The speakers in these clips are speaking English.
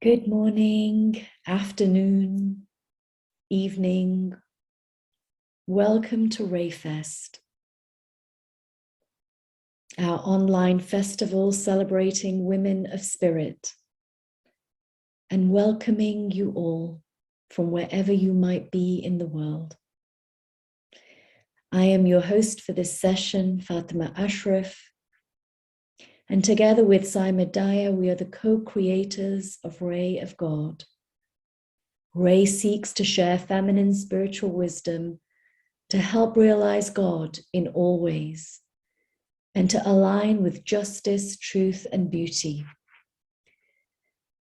Good morning, afternoon, evening. Welcome to RAYfest, our online festival celebrating women of spirit, and welcoming you all from wherever you might be in the world. I am your host for this session, Fatima Ashraf, and together with Saima Daya, we are the co-creators of Ray of God. Ray seeks to share feminine spiritual wisdom to help realize God in all ways and to align with justice, truth, and beauty.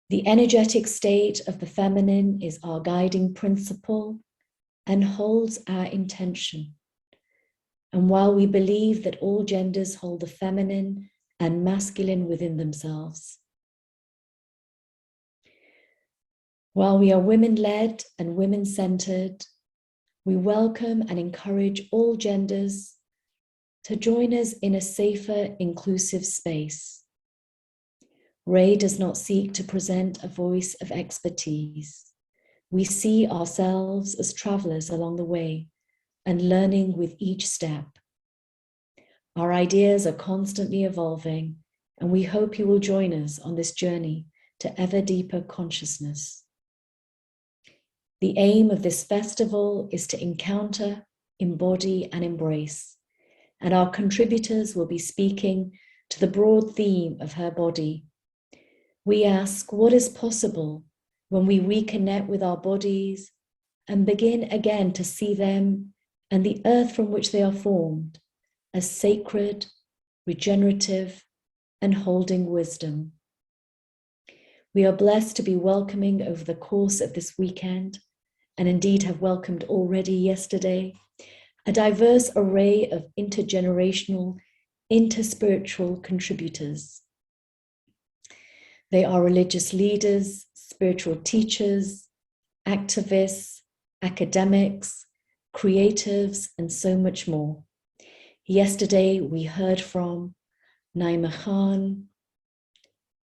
The energetic state of the feminine is our guiding principle and holds our intention. And while we believe that all genders hold the feminine and masculine within themselves, while we are women-led and women-centered, we welcome and encourage all genders to join us in a safer, inclusive space. Ray does not seek to present a voice of expertise. We see ourselves as travelers along the way and learning with each step. Our ideas are constantly evolving, and we hope you will join us on this journey to ever deeper consciousness. The aim of this festival is to encounter, embody, and embrace, and our contributors will be speaking to the broad theme of her body. We ask what is possible when we reconnect with our bodies and begin again to see them and the earth from which they are formed as sacred, regenerative, and holding wisdom. We are blessed to be welcoming over the course of this weekend, and indeed have welcomed already yesterday, a diverse array of intergenerational, interspiritual contributors. They are religious leaders, spiritual teachers, activists, academics, creatives, and so much more. Yesterday, we heard from Naima Khan,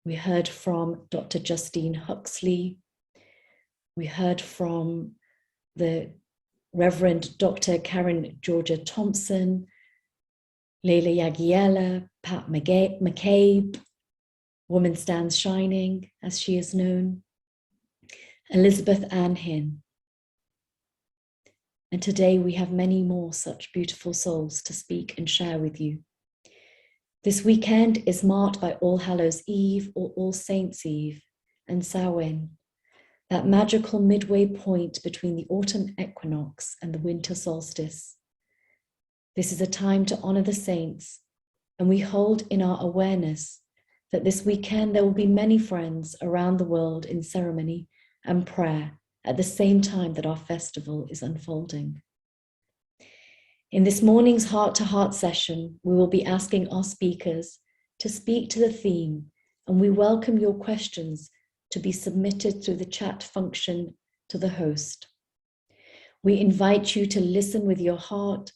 we heard from Dr. Justine Huxley, we heard from the Reverend Dr. Karen Georgia Thompson, Leila Yagiela, Pat McCabe, Woman Stands Shining, as she is known, Elizabeth Ann Hinn. And today we have many more such beautiful souls to speak and share with you. This weekend is marked by All Hallows Eve or All Saints Eve and Samhain, that magical midway point between the autumn equinox and the winter solstice. This is a time to honor the saints, and we hold in our awareness that this weekend there will be many friends around the world in ceremony and prayer at the same time that our festival is unfolding. In this morning's heart-to-heart session, we will be asking our speakers to speak to the theme, and we welcome your questions to be submitted through the chat function to the host. We invite you to listen with your heart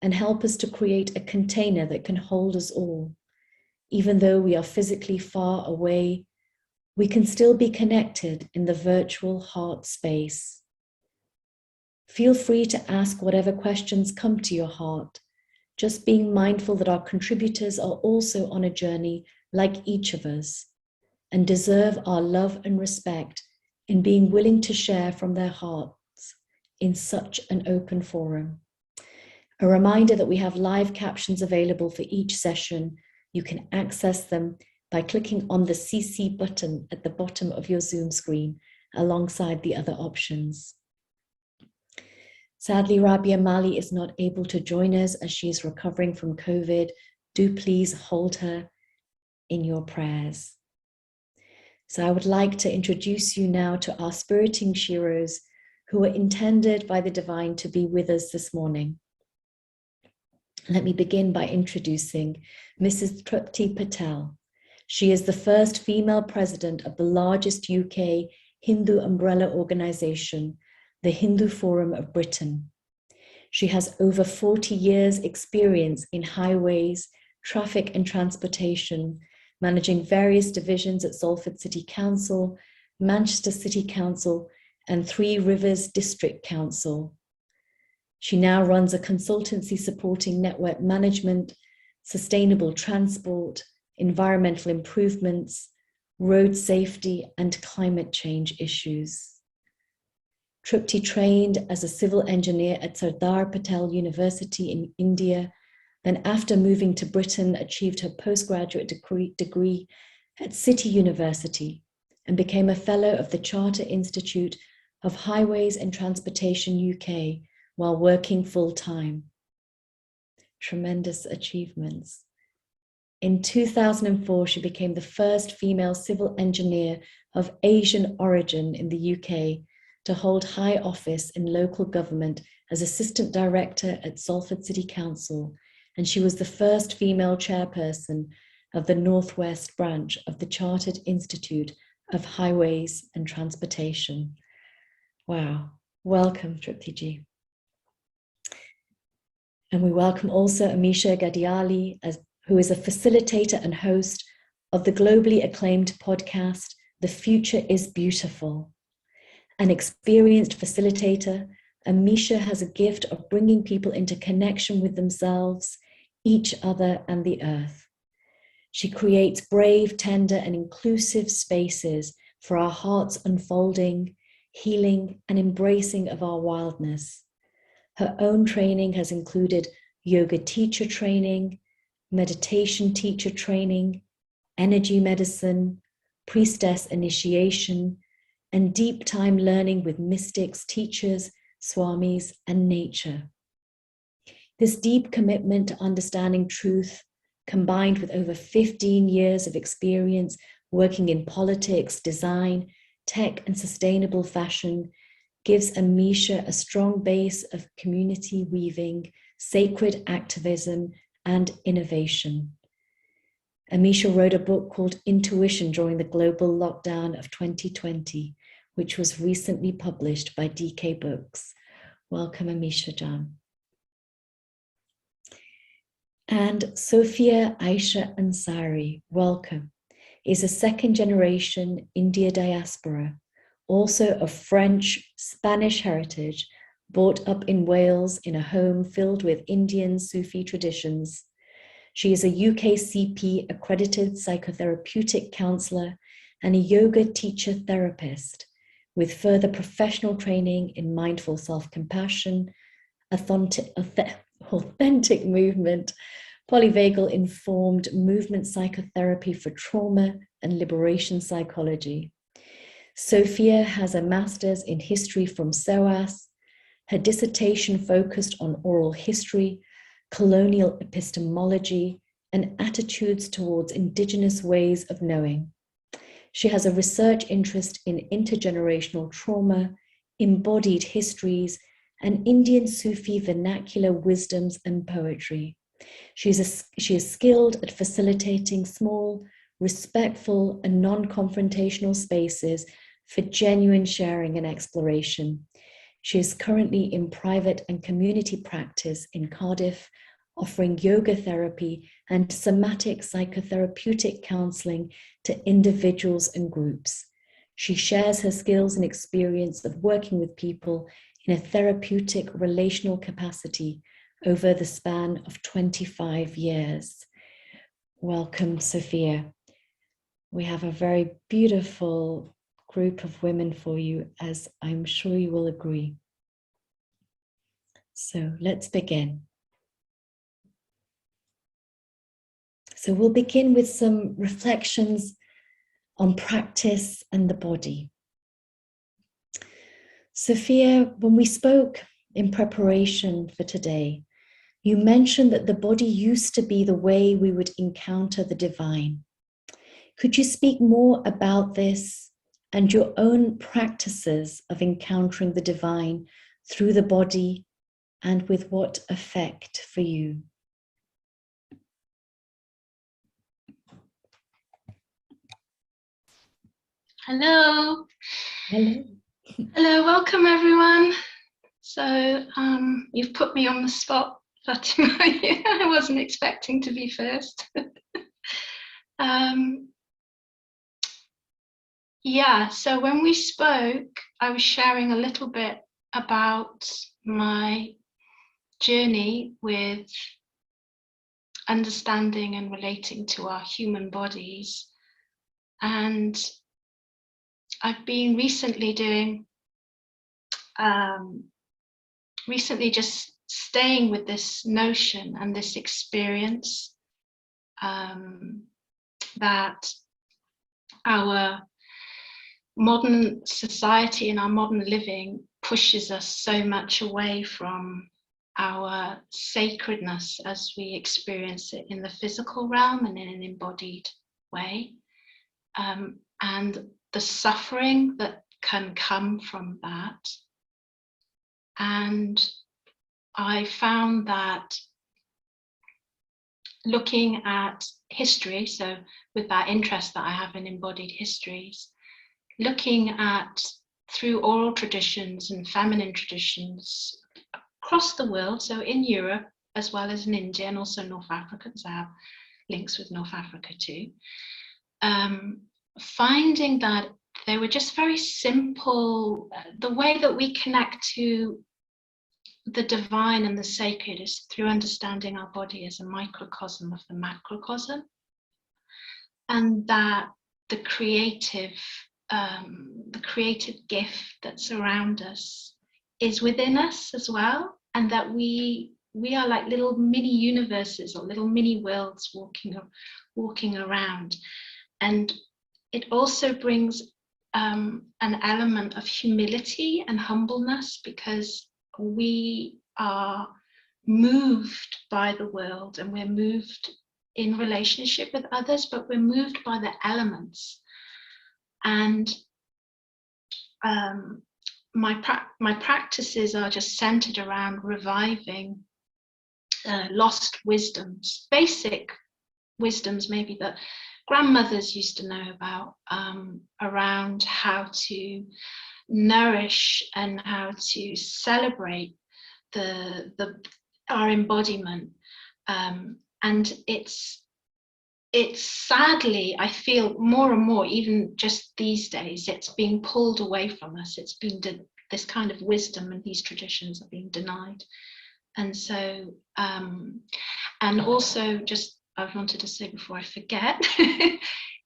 and help us to create a container that can hold us all. Even though we are physically far away, we can still be connected in the virtual heart space. Feel free to ask whatever questions come to your heart, just being mindful that our contributors are also on a journey like each of us and deserve our love and respect in being willing to share from their hearts in such an open forum. A reminder that we have live captions available for each session. You can access them by clicking on the CC button at the bottom of your Zoom screen alongside the other options. Sadly, Rabia Mali is not able to join us as she is recovering from COVID. Do please hold her in your prayers. So I would like to introduce you now to our spiriting Shiros who were intended by the divine to be with us this morning. Let me begin by introducing Mrs. Trupti Patel. She is the first female president of the largest UK Hindu umbrella organization, the Hindu Forum of Britain. She has over 40 years' experience in highways, traffic and transportation, managing various divisions at Salford City Council, Manchester City Council, and Three Rivers District Council. She now runs a consultancy supporting network management, sustainable transport, environmental improvements, road safety, and climate change issues. Trupti trained as a civil engineer at Sardar Patel University in India, then after moving to Britain, achieved her postgraduate degree at City University and became a fellow of the Charter Institute of Highways and Transportation UK while working full-time. Tremendous achievements. In 2004, she became the first female civil engineer of Asian origin in the UK to hold high office in local government as Assistant Director at Salford City Council, and she was the first female chairperson of the Northwest branch of the Chartered Institute of Highways and Transportation. Wow, welcome Trupti ji. And we welcome also Amisha Ghadiali, who is a facilitator and host of the globally acclaimed podcast, The Future is Beautiful. An experienced facilitator, Amisha has a gift of bringing people into connection with themselves, each other, and the earth. She creates brave, tender, and inclusive spaces for our hearts unfolding, healing, and embracing of our wildness. Her own training has included yoga teacher training, meditation teacher training, energy medicine, priestess initiation, and deep time learning with mystics, teachers, swamis, and nature. This deep commitment to understanding truth, combined with over 15 years of experience working in politics, design, tech, and sustainable fashion, gives Amisha a strong base of community weaving, sacred activism, and innovation. Amisha wrote a book called Intuition during the global lockdown of 2020, which was recently published by DK Books. Welcome, Amisha Jan. And Sophia Ayesha Ansari, welcome, is a second-generation India diaspora, also of French, Spanish heritage, brought up in Wales in a home filled with Indian Sufi traditions. She is a UKCP accredited psychotherapeutic counselor and a yoga teacher therapist with further professional training in mindful self-compassion, authentic movement, polyvagal informed movement psychotherapy for trauma and liberation psychology. Sophia has a master's in history from SOAS. Her dissertation focused on oral history, colonial epistemology, and attitudes towards indigenous ways of knowing. She has a research interest in intergenerational trauma, embodied histories, and Indian Sufi vernacular wisdoms and poetry. She is skilled at facilitating small, respectful, and non-confrontational spaces for genuine sharing and exploration. She is currently in private and community practice in Cardiff, offering yoga therapy and somatic psychotherapeutic counseling to individuals and groups. She shares her skills and experience of working with people in a therapeutic relational capacity over the span of 25 years. Welcome, Sophia. We have a very beautiful group of women for you, as I'm sure you will agree. So let's begin. So we'll begin with some reflections on practice and the body. Sophia, when we spoke in preparation for today, you mentioned that the body used to be the way we would encounter the divine. Could you speak more about this and your own practices of encountering the divine through the body, and with what effect for you? Hello. Hello. Hello, welcome everyone. So you've put me on the spot, Fatima. I wasn't expecting to be first. Yeah, so when we spoke, I was sharing a little bit about my journey with understanding and relating to our human bodies. And I've been recently just staying with this notion and this experience that our modern society and our modern living pushes us so much away from our sacredness as we experience it in the physical realm and in an embodied way, and the suffering that can come from that. And I found that looking at history, so with that interest that I have in embodied histories, looking at through oral traditions and feminine traditions across the world, so in Europe as well as in India and also North Africa, because I have links with North Africa too, finding that they were just very simple. The way that we connect to the divine and the sacred is through understanding our body as a microcosm of the macrocosm, and that the creative gift that's around us is within us as well, and that we are like little mini universes or little mini worlds walking around. And it also brings an element of humility and humbleness, because we are moved by the world and we're moved in relationship with others, but we're moved by the elements. And my practices are just centered around reviving lost wisdoms, basic wisdoms maybe that grandmothers used to know about, around how to nourish and how to celebrate our embodiment. And it's sadly, I feel more and more, even just these days, it's being pulled away from us. It's been this kind of wisdom and these traditions are being denied. And so, and also just I wanted to say before I forget,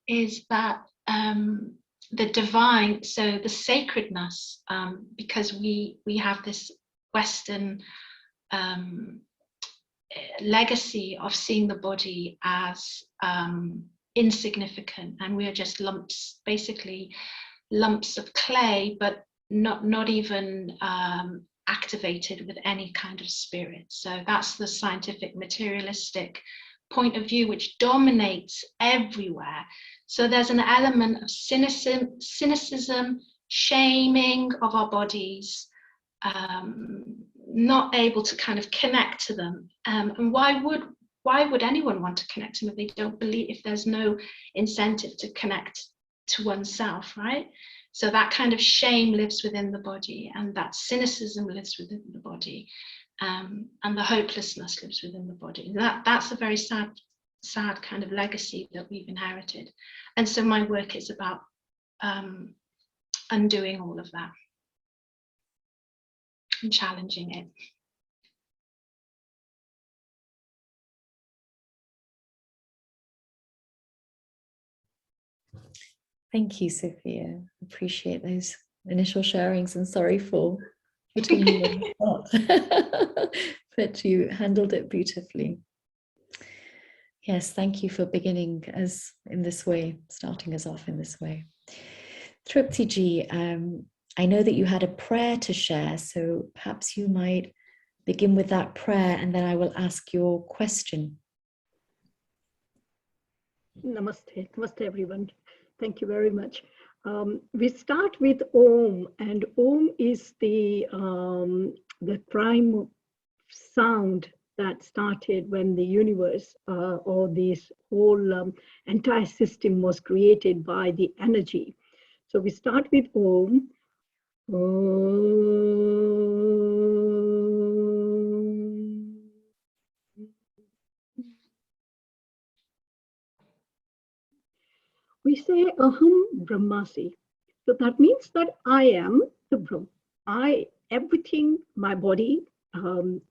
is that the divine, so the sacredness, because we have this Western legacy of seeing the body as insignificant, and we are just lumps, basically lumps of clay, but not even activated with any kind of spirit. So that's the scientific materialistic point of view which dominates everywhere. So there's an element of cynicism, shaming of our bodies, not able to kind of connect to them. And why would anyone want to connect to them if they don't believe, if there's no incentive to connect to oneself, right? So that kind of shame lives within the body, and that cynicism lives within the body, and the hopelessness lives within the body. That's a very sad kind of legacy that we've inherited. And so my work is about undoing all of that and challenging it. Thank you, Sophia. Appreciate those initial sharings, and sorry for putting you on the spot, but you handled it beautifully. Yes, thank you for beginning us in this way, starting us off in this way. Trupti ji, I know that you had a prayer to share, so perhaps you might begin with that prayer and then I will ask your question. Namaste. Namaste, everyone. Thank you very much. We start with Om, and Om is the prime sound that started when the universe or this whole entire system was created by the energy. So we start with Om. Om. We say Aham Brahmasi. So that means that I am the Brahm. Everything, my body,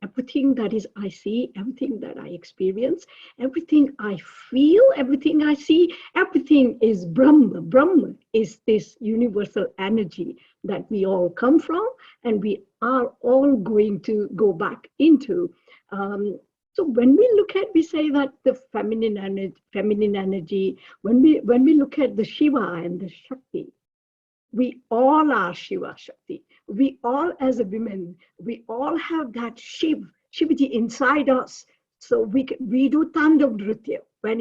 everything that is I see, everything that I experience, everything I feel, everything I see, everything is Brahma. Brahma is this universal energy that we all come from, and we are all going to go back into. So when we look at, we say that the feminine energy, when we look at the Shiva and the Shakti, we all are Shiva Shakti. We all, as a women, we all have that Shivaji inside us. So we do Tandav Nritya when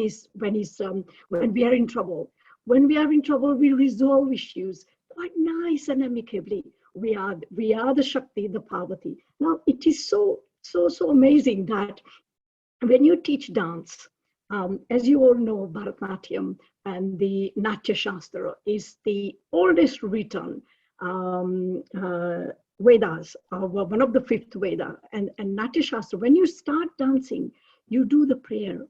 we are in trouble. When we are in trouble, we resolve issues quite nice and amicably. We are the Shakti, the Parvati. Now it is so amazing that when you teach dance, as you all know, Bharatanatyam and the Natya Shastra is the oldest written Vedas, one of the fifth Veda. And Natya Shastra, when you start dancing, you do the prayer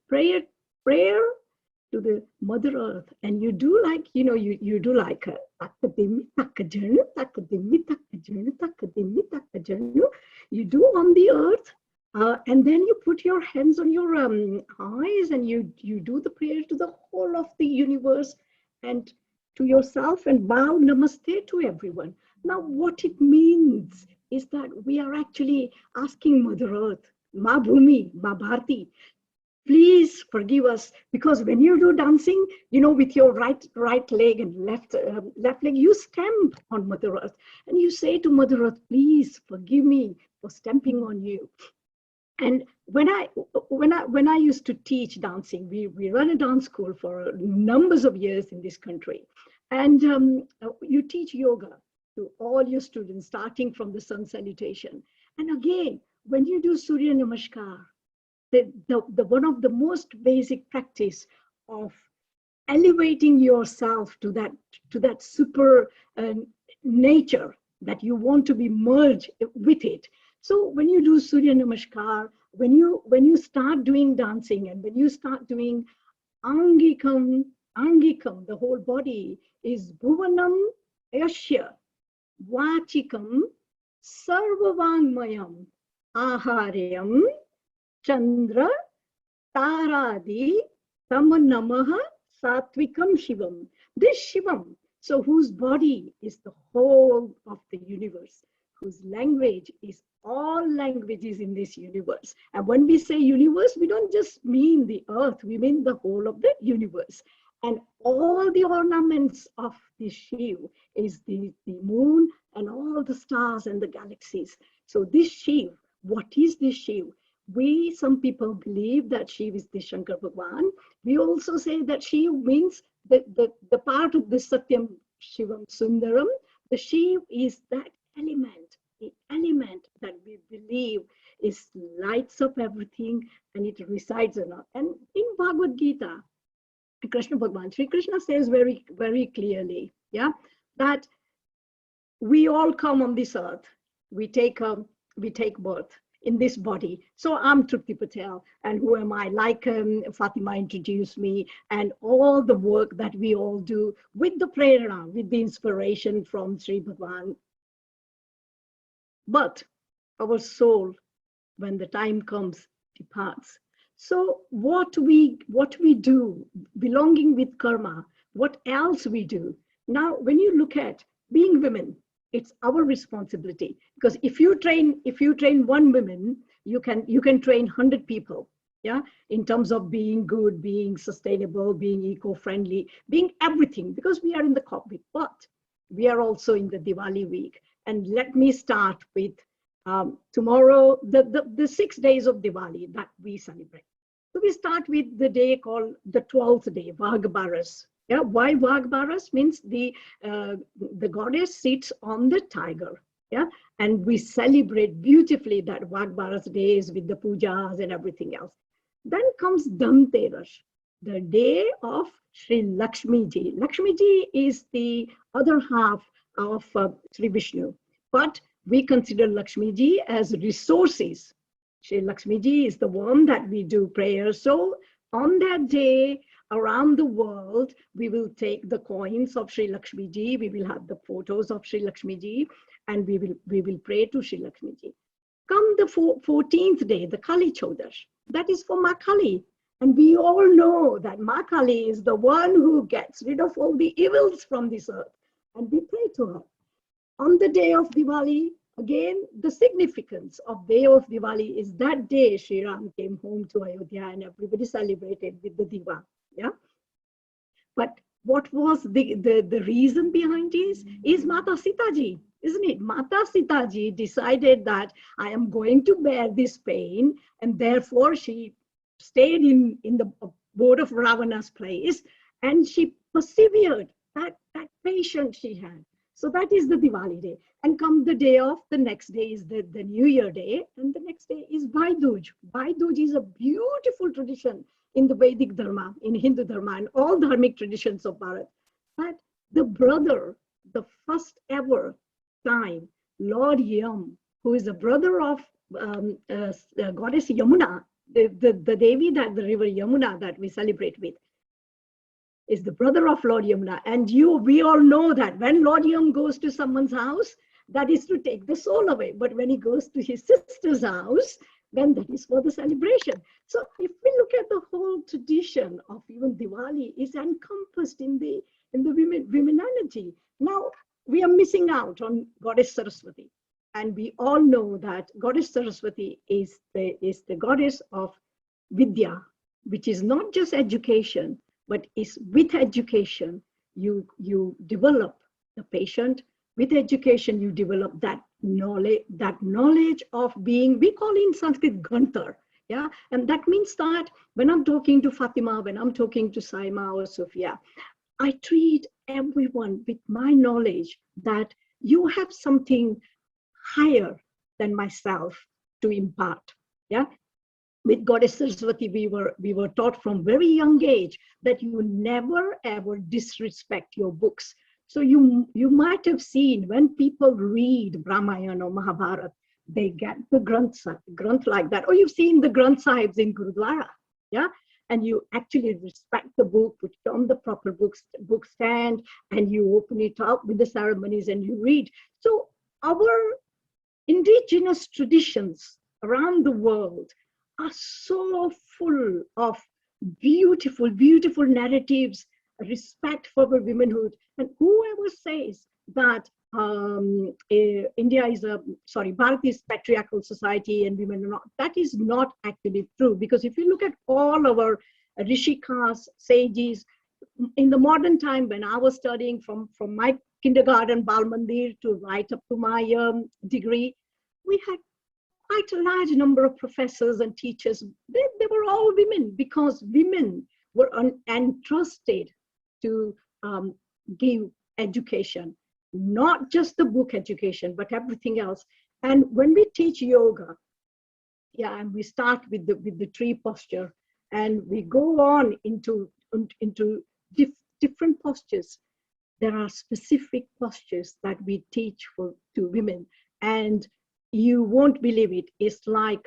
to the Mother Earth, and you do like, you do like takadimi takajanu, takadimi takajanu, takadimi takajanu. You do on the earth. And then you put your hands on your eyes, and you do the prayer to the whole of the universe and to yourself, and bow namaste to everyone. Now, what it means is that we are actually asking Mother Earth, Ma Bhumi, Ma Bharati, please forgive us, because when you do dancing, with your right leg and left leg, you stamp on Mother Earth, and you say to Mother Earth, please forgive me for stamping on you. And when I used to teach dancing, we run a dance school for numbers of years in this country, and you teach yoga to all your students, starting from the sun salutation. And again, when you do Surya Namaskar, the one of the most basic practice of elevating yourself to that super nature that you want to be merged with it. So when you do Surya Namaskar, when you start doing dancing, and when you start doing Angikam, the whole body is Bhuvanam Yashya, Vachikam, Sarvavangmayam, Aharyam, Chandra, Taradi, Tamanamaha, Satvikam Shivam. This Shivam, so whose body is the whole of the universe, whose language is all languages in this universe. And when we say universe, we don't just mean the earth, we mean the whole of the universe. And all the ornaments of the Shiv is the moon and all the stars and the galaxies. So this Shiv, what is this Shiv? Some people believe that Shiv is the Shankar Bhagwan. We also say that Shiv means the part of the Satyam Shivam Sundaram. The Shiv is that element, the element that we believe is lights up everything, and it resides in us. And in Bhagavad Gita, Krishna Bhagwan, Sri Krishna says very, very clearly, that we all come on this earth. We take birth in this body. So I'm Trupti Patel, and who am I? Like Fatima introduced me, and all the work that we all do with the prerana, with the inspiration from Sri Bhagwan. But our soul, when the time comes, departs. So what we do, belonging with karma, what else we do? Now, when you look at being women, it's our responsibility, because if you train one woman, you can train 100 people, in terms of being good, being sustainable, being eco-friendly, being everything, because we are in the cockpit. But we are also in the Diwali week, and let me start with tomorrow, the 6 days of Diwali that we celebrate. So we start with the day called the 12th day, Vagbaras. Why Vagbaras? Means the goddess sits on the tiger. And we celebrate beautifully that Vagbaras days with the pujas and everything else. Then comes Dhanteras, the day of Sri Lakshmi Ji. Lakshmi Ji is the other half of Sri Vishnu, but we consider Lakshmi Ji as resources. Sri Lakshmi Ji is the one that we do prayers. So on that day, around the world, we will take the coins of Sri Lakshmi Ji, we will have the photos of Sri Lakshmi Ji, and we will pray to Sri Lakshmi Ji. Come the 14th day, the Kali Chaudash, that is for Ma Kali. And we all know that Ma Kali is the one who gets rid of all the evils from this earth. And we pray to her. On the day of Diwali, again, the significance of day of Diwali is that day Sri Ram came home to Ayodhya and everybody celebrated with the Diva. Yeah. But what was the reason behind this is Mata Sita Ji, isn't it? Mata Sita Ji decided that I am going to bear this pain, and therefore she stayed in the abode of Ravana's place, and she persevered, that patience she had. So that is the Diwali day. And come the day of, the next day is the New Year day, and the next day is Bhai Dooj. Bhai Dooj is a beautiful tradition in the Vedic Dharma, in Hindu Dharma, and all dharmic traditions of Bharat. That the brother, the first ever time, Lord Yam, who is the brother of goddess Yamuna, the Devi, that the river Yamuna that we celebrate with, is the brother of Lord Yamuna. And we all know that when Lord Yam goes to someone's house, that is to take the soul away. But when he goes to his sister's house, then that is for the celebration. So if we look at the whole tradition of even Diwali is encompassed in the women energy. Now we are missing out on Goddess Saraswati. And we all know that Goddess Saraswati is the goddess of Vidya, which is not just education, but is with education, you develop the patient. With education, you develop that knowledge of being, we call in Sanskrit Gantar. Yeah, and that means that when I'm talking to Fatima, when I'm talking to Saima or Sophia, I treat everyone with my knowledge that you have something higher than myself to impart. Yeah. With Goddess Saraswati, we were taught from very young age that you never ever disrespect your books. So you might have seen when people read Ramayana or Mahabharata, they get the Granth like that. Or you've seen the Granth Sahibs in Gurudwara, yeah? And you actually respect the book, put it on the proper book stand, and you open it up with the ceremonies and you read. So our indigenous traditions around the world are so full of beautiful, beautiful narratives, respect for our womanhood. And whoever says that India is Bharat is patriarchal society and women are not, that is not actually true. Because if you look at all our Rishikas, sages, in the modern time when I was studying from my kindergarten, Bal Mandir, to right up to my degree, we had quite a large number of professors and teachers. They were all women, because women were entrusted to give education, not just the book education, but everything else. And when we teach yoga, yeah, and we start with the tree posture, and we go on into different postures. There are specific postures that we teach to women, and you won't believe it. It's like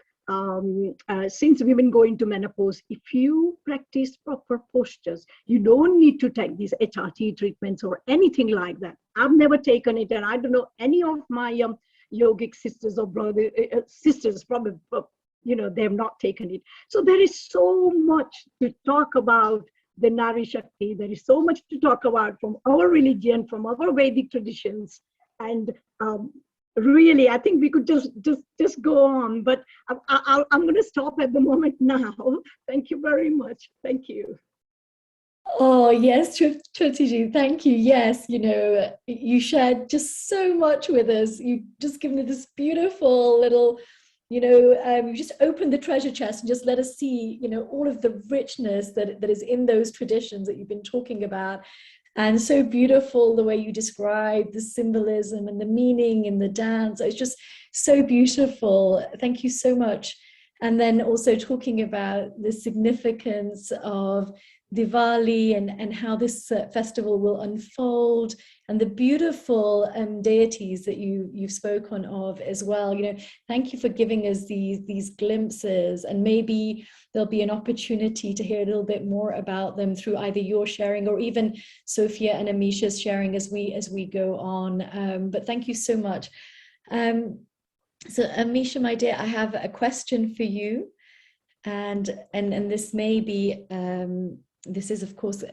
since women go into menopause, if you practice proper postures, you don't need to take these HRT treatments or anything like that. I've never taken it, and I don't know any of my yogic sisters or brother sisters, probably, they have not taken it. So there is so much to talk about the Nari Shakti. There is so much to talk about from our religion, from our Vedic traditions, and really, I think we could just go on, but I'm going to stop at the moment now. Thank you very much. Thank you. Oh, yes, Trupti, thank you. Yes, you shared just so much with us. You just given us this beautiful little, you just opened the treasure chest and just let us see, all of the richness that is in those traditions that you've been talking about. And so beautiful the way you describe the symbolism and the meaning in the dance. It's just so beautiful. Thank you so much. And then also talking about the significance of Diwali and how this festival will unfold and the beautiful deities that you've spoken of as well. Thank you for giving us these glimpses, and maybe there'll be an opportunity to hear a little bit more about them through either your sharing or even Sophia and Amisha's sharing as we go on. But thank you so much. So Amisha, my dear, I have a question for you, and this may be this is, of course,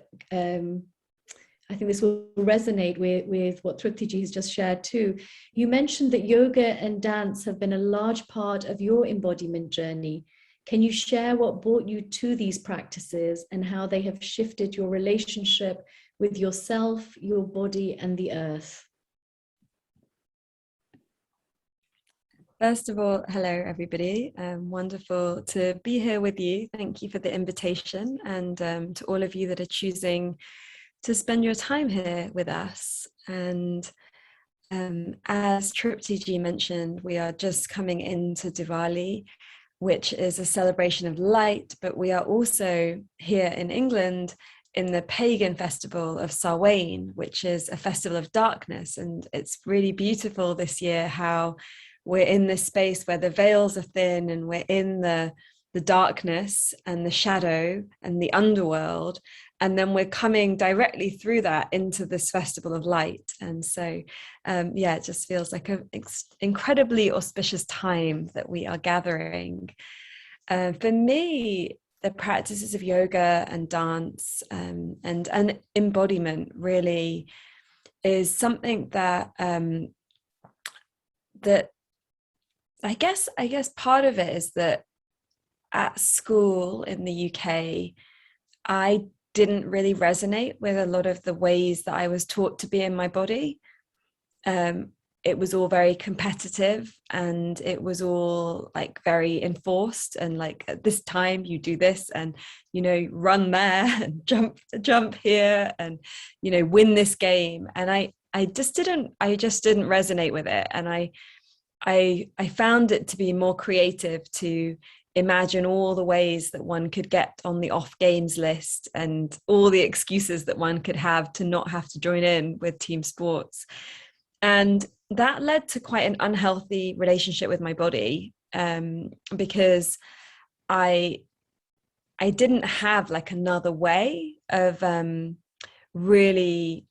I think this will resonate with what Trupti has just shared too. You mentioned that yoga and dance have been a large part of your embodiment journey. Can you share what brought you to these practices and how they have shifted your relationship with yourself, your body, and the earth? First of all, hello everybody. Wonderful to be here with you. Thank you for the invitation, and to all of you that are choosing to spend your time here with us. And as Trupti mentioned, we are just coming into Diwali, which is a celebration of light, but we are also here in England in the pagan festival of Samhain, which is a festival of darkness. And it's really beautiful this year how we're in this space where the veils are thin, and we're in the darkness and the shadow and the underworld, and then we're coming directly through that into this festival of light. And so yeah, it just feels like an incredibly auspicious time that we are gathering. For me, the practices of yoga and dance and embodiment really is something that that I guess part of it is that at school in the UK, I didn't really resonate with a lot of the ways that I was taught to be in my body. It was all very competitive, and it was all like very enforced, and like at this time you do this, and run there and jump here, and win this game. And I just didn't resonate with it, and I found it to be more creative to imagine all the ways that one could get on the off games list and all the excuses that one could have to not have to join in with team sports. And that led to quite an unhealthy relationship with my body, because I didn't have like another way of really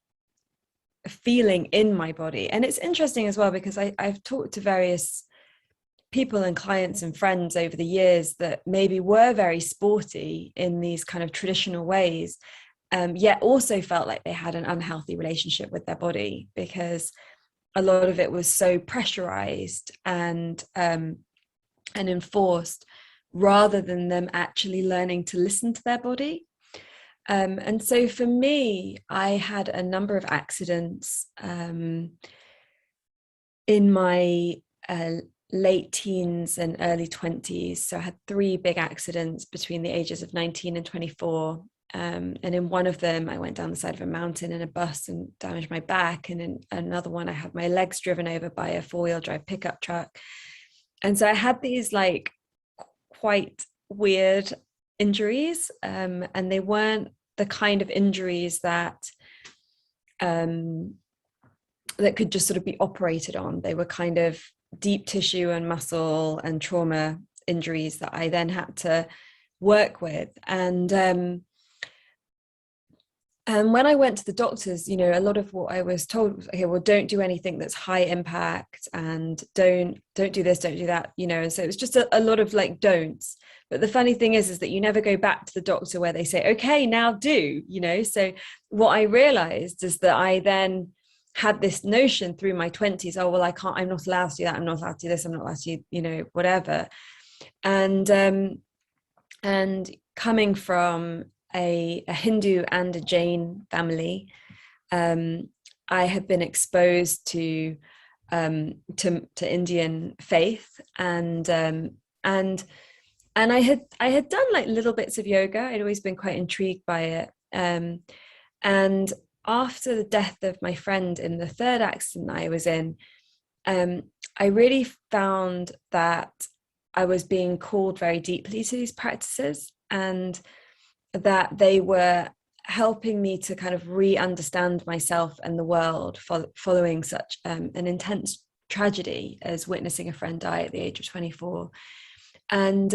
feeling in my body. And it's interesting as well, because I've talked to various people and clients and friends over the years that maybe were very sporty in these kind of traditional ways, yet also felt like they had an unhealthy relationship with their body, because a lot of it was so pressurized and enforced, rather than them actually learning to listen to their body. And so for me, I had a number of accidents in my late teens and early 20s. So I had 3 big accidents between the ages of 19 and 24. And in one of them, I went down the side of a mountain in a bus and damaged my back. And in another one, I had my legs driven over by a 4-wheel drive pickup truck. And so I had these like quite weird injuries, and they weren't the kind of injuries that that could just sort of be operated on. They were kind of deep tissue and muscle and trauma injuries that I then had to work with. And when I went to the doctors, a lot of what I was told was, okay, well, don't do anything that's high impact, and don't do this, don't do that, and so it was just a lot of like don'ts. But the funny thing is that you never go back to the doctor where they say, okay, now do, so what I realized is that I then had this notion through my 20s, oh, well, I'm not allowed to do that, I'm not allowed to do this, I'm not allowed to do, whatever. And coming from a Hindu and a Jain family, I had been exposed to Indian faith, and I had done like little bits of yoga. I'd always been quite intrigued by it, and after the death of my friend in the 3rd accident I was in, I really found that I was being called very deeply to these practices, and that they were helping me to kind of re-understand myself and the world following such an intense tragedy as witnessing a friend die at the age of 24. And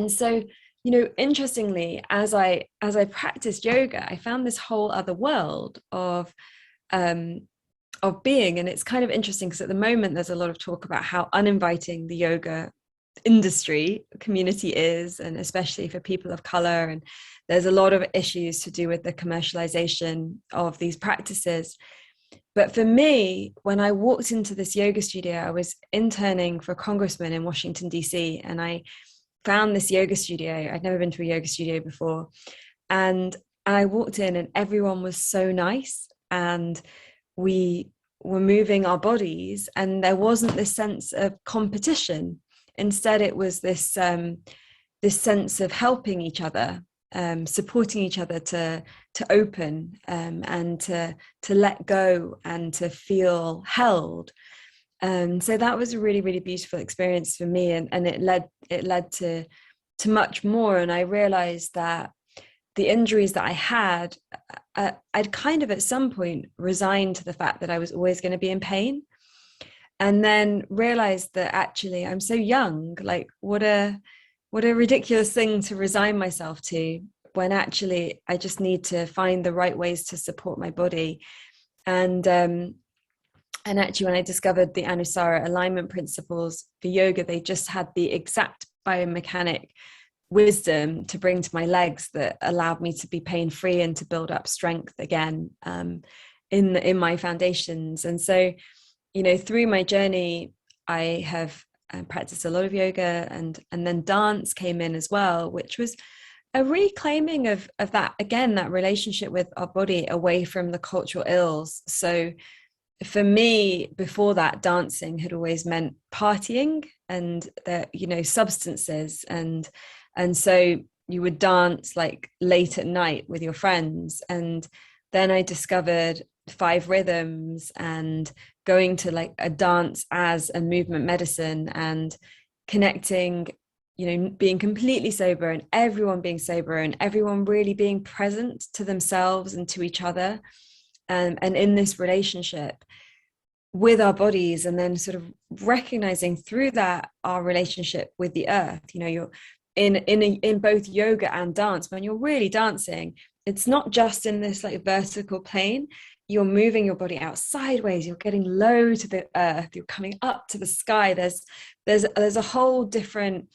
so, you know, interestingly, as I practiced yoga, I found this whole other world of being. And it's kind of interesting because at the moment there's a lot of talk about how uninviting the yoga industry community is, and especially for people of color. And there's a lot of issues to do with the commercialization of these practices. But for me, when I walked into this yoga studio, I was interning for a congressman in Washington, D.C., and I found this yoga studio. I'd never been to a yoga studio before. And I walked in and everyone was so nice, and we were moving our bodies, and there wasn't this sense of competition. Instead, it was this sense of helping each other, supporting each other to open, and to let go and to feel held. So that was a really, really beautiful experience for me, and it led to much more. And I realized that the injuries that I had, I'd kind of at some point resigned to the fact that I was always going to be in pain, and then realized that actually I'm so young. Like, what a ridiculous thing to resign myself to, when actually I just need to find the right ways to support my body. And actually, when I discovered the Anusara alignment principles for yoga, they just had the exact biomechanic wisdom to bring to my legs that allowed me to be pain-free and to build up strength again, in my foundations. And so, you know, through my journey, I have practiced a lot of yoga, and then dance came in as well, which was a reclaiming of that, again, that relationship with our body away from the cultural ills. So for me, before that, dancing had always meant partying and you know, substances, and so you would dance like late at night with your friends. And then I discovered 5 rhythms and going to like a dance as a movement medicine, and connecting, you know, being completely sober and everyone being sober and everyone really being present to themselves and to each other, and in this relationship with our bodies. And then sort of recognizing through that our relationship with the earth. You know, you're in both yoga and dance, when you're really dancing, it's not just in this like vertical plane. You're moving your body out sideways, you're getting low to the earth, you're coming up to the sky. There's a whole different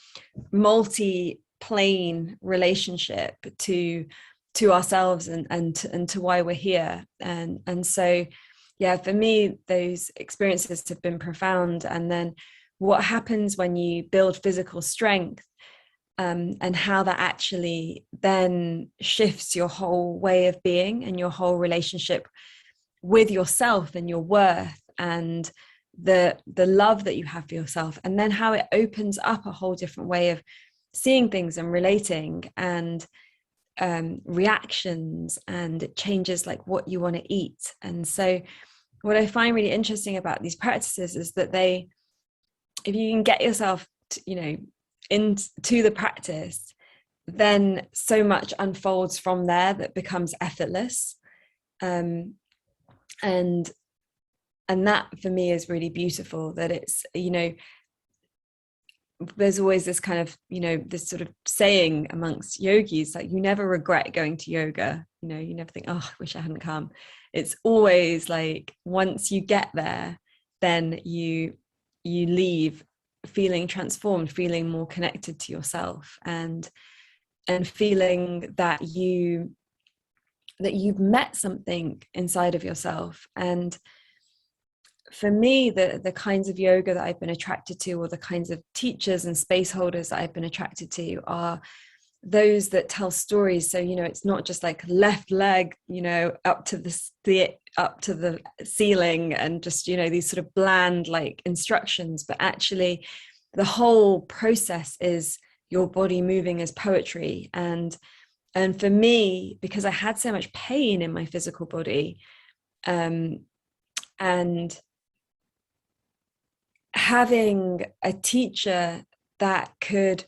multi-plane relationship to ourselves and to why we're here. And so, yeah, for me, those experiences have been profound. And then what happens when you build physical strength, and how that actually then shifts your whole way of being and your whole relationship with yourself and your worth and the love that you have for yourself, and then how it opens up a whole different way of seeing things and relating, and reactions, and it changes like what you want to eat. And so what I find really interesting about these practices is that if you can get yourself to, you know, into the practice, then so much unfolds from there that becomes effortless. And that for me is really beautiful, that it's, you know, there's always this kind of, you know, this sort of saying amongst yogis, like, you never regret going to yoga. You know, you never think, oh, I wish I hadn't come. It's always like, once you get there, then you leave feeling transformed, feeling more connected to yourself, and feeling that you've met something inside of yourself. And for me, the kinds of yoga that I've been attracted to, or the kinds of teachers and space holders that I've been attracted to, are those that tell stories. So, you know, it's not just like left leg, you know, up to the ceiling, and just, you know, these sort of bland like instructions, but actually the whole process is your body moving as poetry. And for me, because I had so much pain in my physical body, and having a teacher that could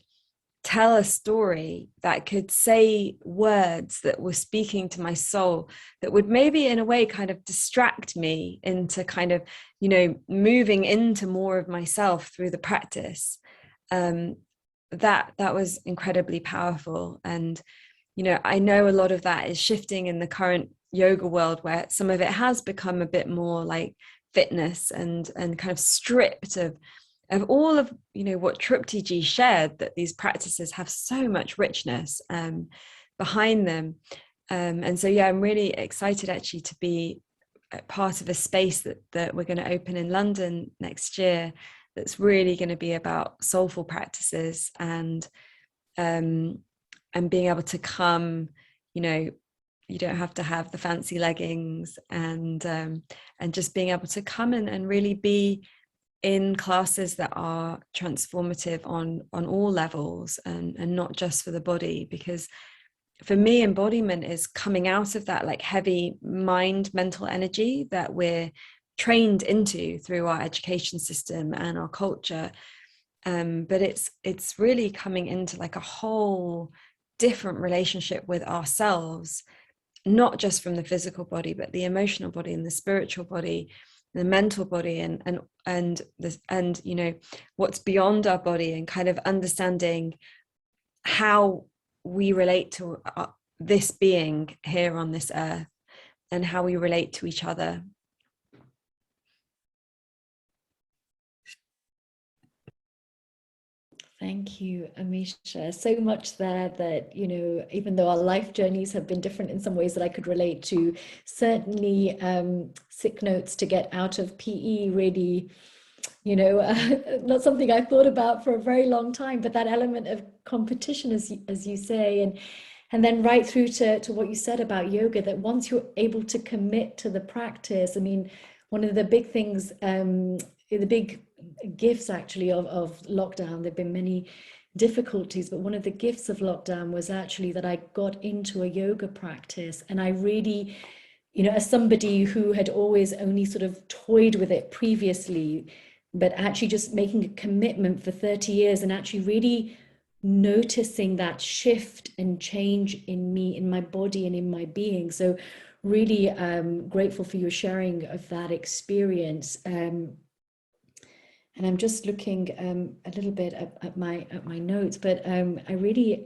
tell a story, that could say words that were speaking to my soul, that would maybe in a way kind of distract me into kind of, you know, moving into more of myself through the practice. That was incredibly powerful. And, you know, I know a lot of that is shifting in the current yoga world, where some of it has become a bit more like fitness and kind of stripped of all of, you know, what Trupti Ji shared, that these practices have so much richness behind them. And so, yeah, I'm really excited actually to be part of a space that we're going to open in London next year, that's really going to be about soulful practices and being able to come, you know, you don't have to have the fancy leggings, and just being able to come in and really be in classes that are transformative on all levels, and not just for the body. Because for me, embodiment is coming out of that like heavy mental energy that we're trained into through our education system and our culture, but it's really coming into like a whole different relationship with ourselves, not just from the physical body, but the emotional body and the spiritual body, the mental body, and you know, what's beyond our body, and kind of understanding how we relate to this being here on this earth, and how we relate to each other. Thank you, Amisha. So much there that, you know, even though our life journeys have been different in some ways that I could relate to, certainly sick notes to get out of PE really, you know, not something I thought about for a very long time, but that element of competition, as you say, and then right through to what you said about yoga, that once you're able to commit to the practice, I mean, one of the big things, the big gifts actually of lockdown, there've been many difficulties, but one of the gifts of lockdown was actually that I got into a yoga practice, and I really, you know, as somebody who had always only sort of toyed with it previously, but actually just making a commitment for 30 years and actually really noticing that shift and change in me, in my body and in my being. So really grateful for your sharing of that experience. And I'm just looking a little bit at my notes, but I really,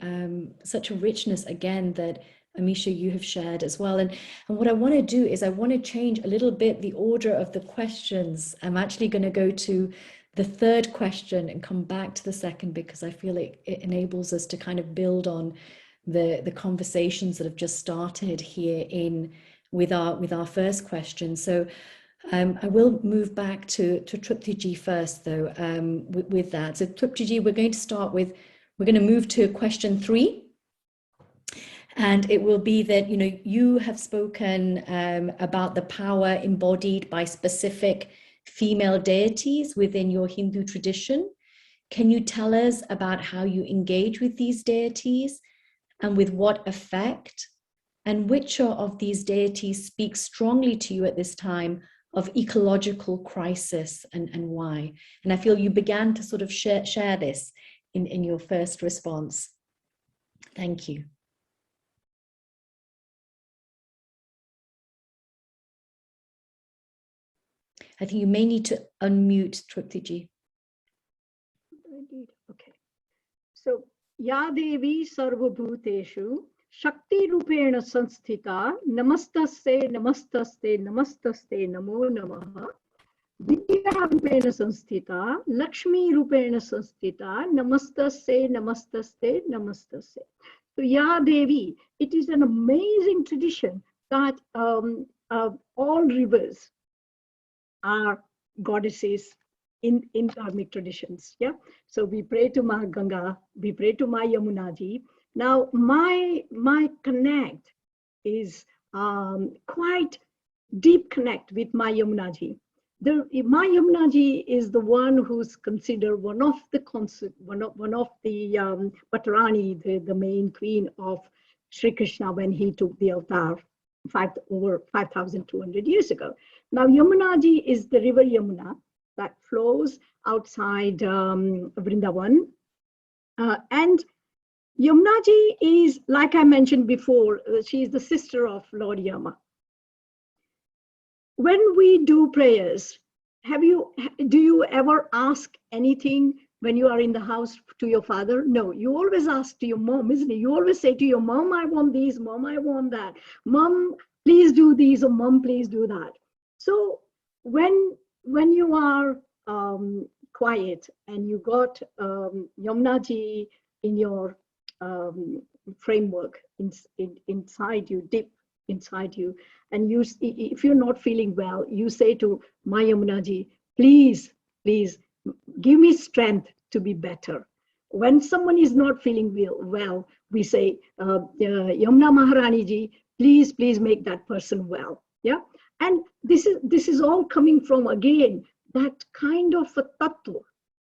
such a richness again that Amisha, you have shared as well. And what I want to do is I want to change a little bit the order of the questions. I'm actually going to go to the third question and come back to the second, because I feel it enables us to kind of build on the conversations that have just started here with our first question. So I will move back to Trupti Ji first, though, with that. So Trupti Ji, we're going to move to question 3. And it will be that, you know, you have spoken about the power embodied by specific female deities within your Hindu tradition. Can you tell us about how you engage with these deities and with what effect? And which of these deities speak strongly to you at this time of ecological crisis, and why? And I feel you began to sort of share this in your first response. Thank you. I think you may need to unmute, Trupti Ji. Okay. So, Ya Devi Sarvabhuteshu Shakti Rupena Sanstita Namastaste Namastaste Namastaste Namo Namaha Vidya Rupena Sanstita Lakshmi Rupena Sanstita Namastaste Namastaste Namastaste. So Ya Devi, it is an amazing tradition that all rivers are goddesses in dharmic traditions. Yeah. So we pray to Ma Ganga, we pray to Ma Yamuna Ji. Now my connect is quite deep connect with Ma Yamuna Ji. Ma Yamuna Ji is the one who's considered one of the Patarani, the main queen of Sri Krishna when he took the avatar over 5,200 years ago. Now Yamuna Ji is the river Yamuna that flows outside Vrindavan, and Yamnaji is, like I mentioned before, she is the sister of Lord Yama. When we do prayers, do you ever ask anything when you are in the house to your father? No, you always ask to your mom, isn't it? You always say to your mom, I want these, mom, I want that. Mom, please do these, or mom, please do that. So when you are quiet and you got Yamnaji in your framework inside you, deep inside you, and you, if you're not feeling well, you say to my Yamunaji, please give me strength to be better. When someone is not feeling well, we say, Yamuna Maharani ji, please make that person well. Yeah, and this is all coming from, again, that kind of a tattva,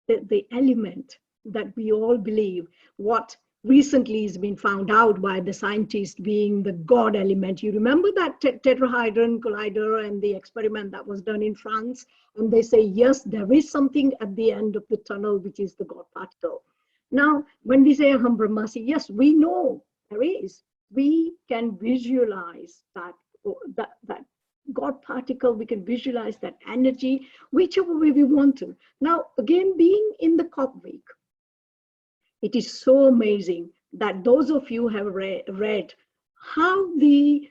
the element that we all believe, what recently has been found out by the scientists being the God element. You remember that tetrahedron collider and the experiment that was done in France? And they say, yes, there is something at the end of the tunnel, which is the God particle. Now, when we say Aham Brahmasmi, yes, we know there is. We can visualize that God particle, we can visualize that energy, whichever way we want to. Now, again, being in the COP week, it is so amazing that those of you have read how the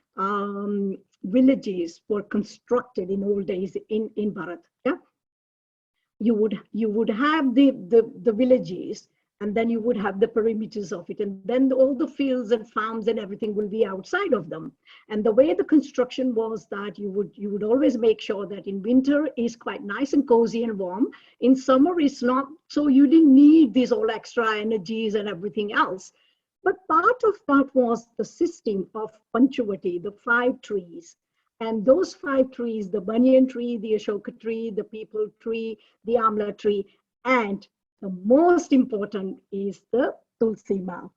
villages were constructed in old days in Bharat. Yeah, you would have the villages, and then you would have the perimeters of it, and then all the fields and farms and everything will be outside of them. And the way the construction was that you would always make sure that in winter is quite nice and cozy and warm. In summer it's not, so you didn't need these all extra energies and everything else. But part of that was the system of Panchavati, the 5 trees. And those 5 trees, the banyan tree, the ashoka tree, the peepal tree, the amla tree, and the most important is the Tulsi Ma.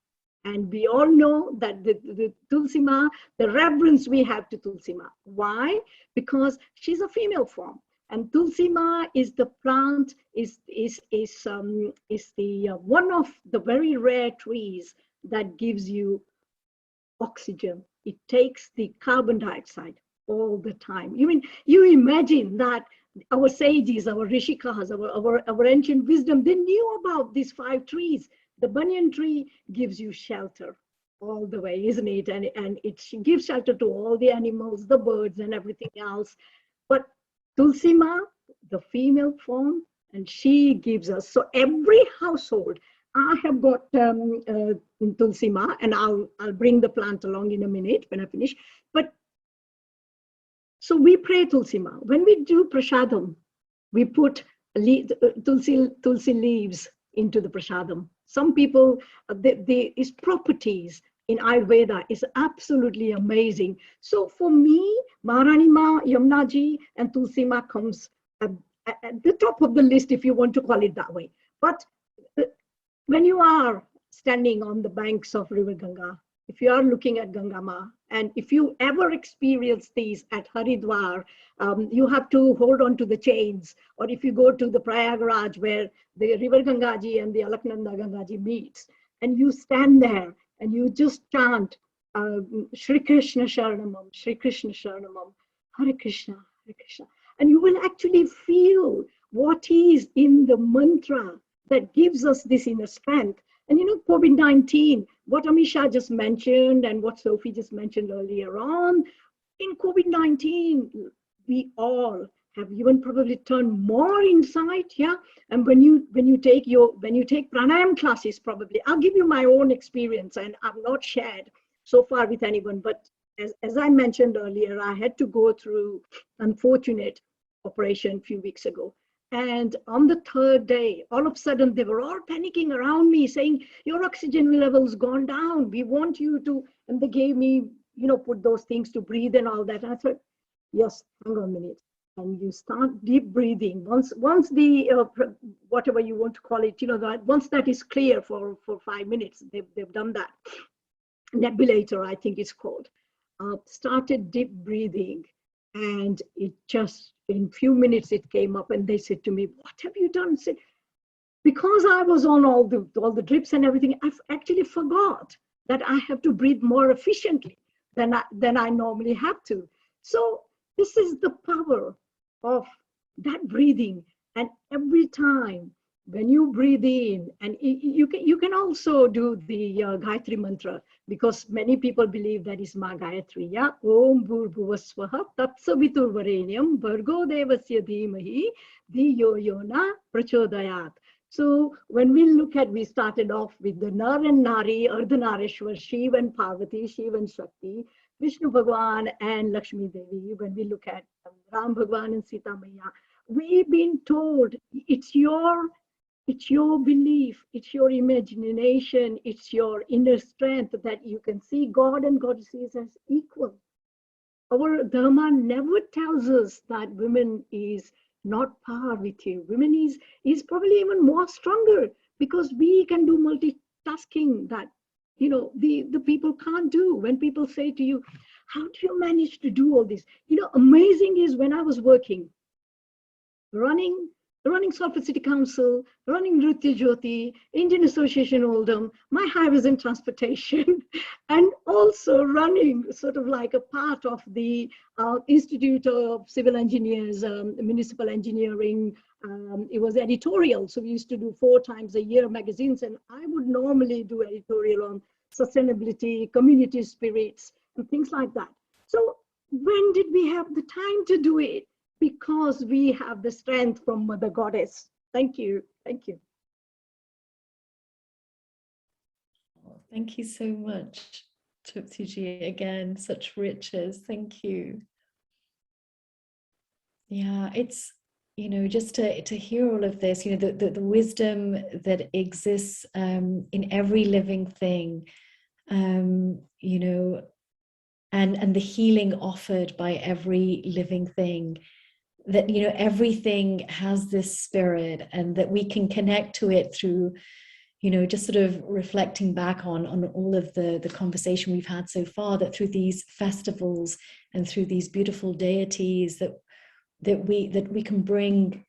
And we all know that the Tulsi Ma, the reverence we have to Tulsi Ma. Why? Because she's a female form. And Tulsi Ma is the plant, is the one of the very rare trees that gives you oxygen. It takes the carbon dioxide all the time. You imagine that our sages, our rishikas, our ancient wisdom, they knew about these 5 trees. The banyan tree gives you shelter all the way, isn't it? And it gives shelter to all the animals, the birds and everything else. But Tulsi Ma, the female form, and she gives us. So every household, I have got Tulsi Ma, and I'll bring the plant along in a minute when I finish. But so we pray Tulsi Ma. When we do prasadam, we put tulsi leaves into the prasadam. Some people, its properties in Ayurveda is absolutely amazing. So for me, Maharani Ma, Yamnaji, and Tulsi Ma comes at the top of the list, if you want to call it that way. But when you are standing on the banks of River Ganga, if you are looking at Ganga Ma, and if you ever experience these at Haridwar, you have to hold on to the chains. Or if you go to the Prayagraj, where the River Gangaji and the Alaknanda Gangaji meets, and you stand there and you just chant Shri Krishna Sharanamam, Shri Krishna Sharanamam, Hare Krishna, Hare Krishna. And you will actually feel what is in the mantra that gives us this inner strength. And COVID-19, what Amisha just mentioned and what Sophie just mentioned earlier on, in COVID-19, we all have even probably turned more inside, yeah. And when you take pranayam classes, probably, I'll give you my own experience, and I've not shared so far with anyone, but as I mentioned earlier, I had to go through unfortunate operation a few weeks ago. And on the 3rd day, all of a sudden, they were all panicking around me saying, your oxygen level's gone down. We want you to, and they gave me, put those things to breathe and all that. And I thought, yes, hang on a minute. And you start deep breathing. Once the, whatever you want to call it, that once that is clear for 5 minutes, they've done that. Nebulizer, I think it's called. Started deep breathing. And it just, in few minutes, it came up and they said to me, what have you done? I said, because I was on all the drips and everything, I actually forgot that I have to breathe more efficiently than I normally have to. So this is the power of that breathing. And every time when you breathe in, and you can also do the Gayatri mantra, because many people believe that is Ma Gayatri. Yeah, Om Bhurбhuvasvaha Tatsaviturvarenyam Bhargo Devasya Dhimahi Dhiyo Yona Prachodayat. So when we started off with the Nar and Nari, Ardhanareshwar, Shiv and Parvati, Shiv and Shakti, Vishnu Bhagwan and Lakshmi Devi. When we look at Ram Bhagwan and Sita Maya, we've been told it's your belief, it's your imagination, it's your inner strength that you can see God and goddesses as equal. Our Dharma never tells us that women is not par with you. Women is probably even more stronger, because we can do multitasking that the people can't do. When people say to you, how do you manage to do all this? Amazing is when I was working, running Salford City Council, running Nritya Jyoti, Indian Association Oldham, my high was in transportation, and also running sort of like a part of the Institute of Civil Engineers, Municipal Engineering. It was editorial, so we used to do 4 times a year magazines, and I would normally do editorial on sustainability, community spirits, and things like that. So when did we have the time to do it? Because we have the strength from Mother Goddess. Thank you. Thank you. Thank you so much, Trupti ji. Again, such riches. Thank you. Yeah, it's, just to hear all of this, the wisdom that exists in every living thing, and the healing offered by every living thing. That everything has this spirit, and that we can connect to it through just sort of reflecting back on all of the conversation we've had so far, that through these festivals and through these beautiful deities that we can bring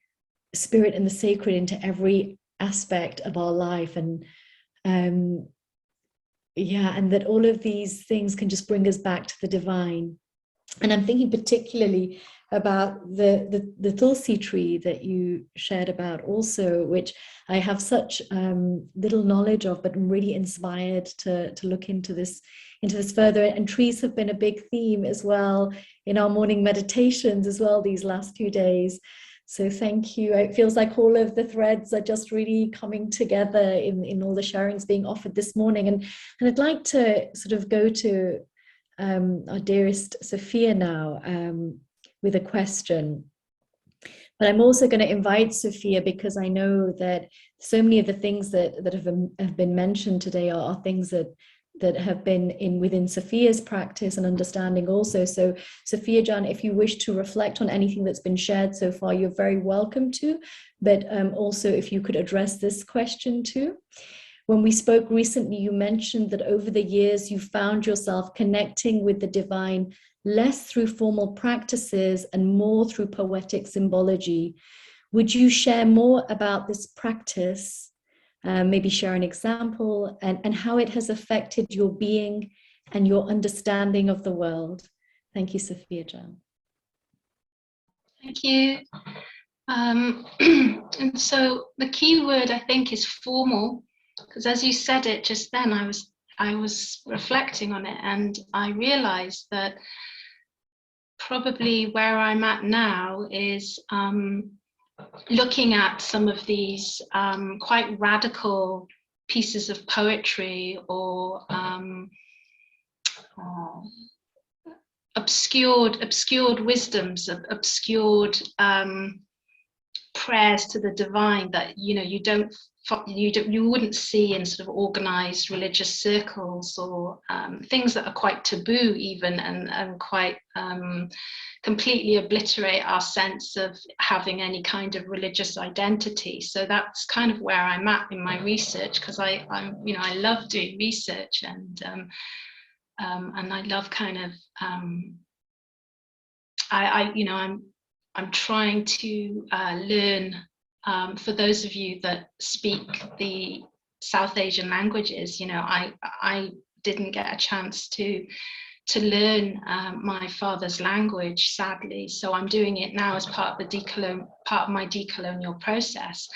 spirit and the sacred into every aspect of our life, and and that all of these things can just bring us back to the divine. And I'm thinking particularly about the Tulsi tree that you shared about also, which I have such little knowledge of, but I'm really inspired to look into this further. And trees have been a big theme as well in our morning meditations as well these last few days. So thank you. It feels like all of the threads are just really coming together in all the sharings being offered this morning. And I'd like to sort of go to our dearest Sophia now with a question. But I'm also going to invite Sophia, because I know that so many of the things that have been mentioned today are things that have been within Sophia's practice and understanding also. So Sophia Jan, if you wish to reflect on anything that's been shared so far, you're very welcome to, but also if you could address this question too. When we spoke recently, you mentioned that over the years, you found yourself connecting with the divine less through formal practices and more through poetic symbology. Would you share more about this practice? Maybe share an example and how it has affected your being and your understanding of the world. Thank you, Sophia Jan. Thank you. And so the key word, I think, is formal, because as you said it just then, I was reflecting on it, and I realized that probably where I'm at now is looking at some of these quite radical pieces of poetry or obscured wisdoms, obscured prayers to the divine that you wouldn't see in sort of organized religious circles, or things that are quite taboo even, and quite completely obliterate our sense of having any kind of religious identity. So that's kind of where I'm at in my research, because I love doing research, and I love kind of I'm trying to learn for those of you that speak the South Asian languages, you know, I didn't get a chance to learn my father's language, sadly. So I'm doing it now as part of my decolonial process.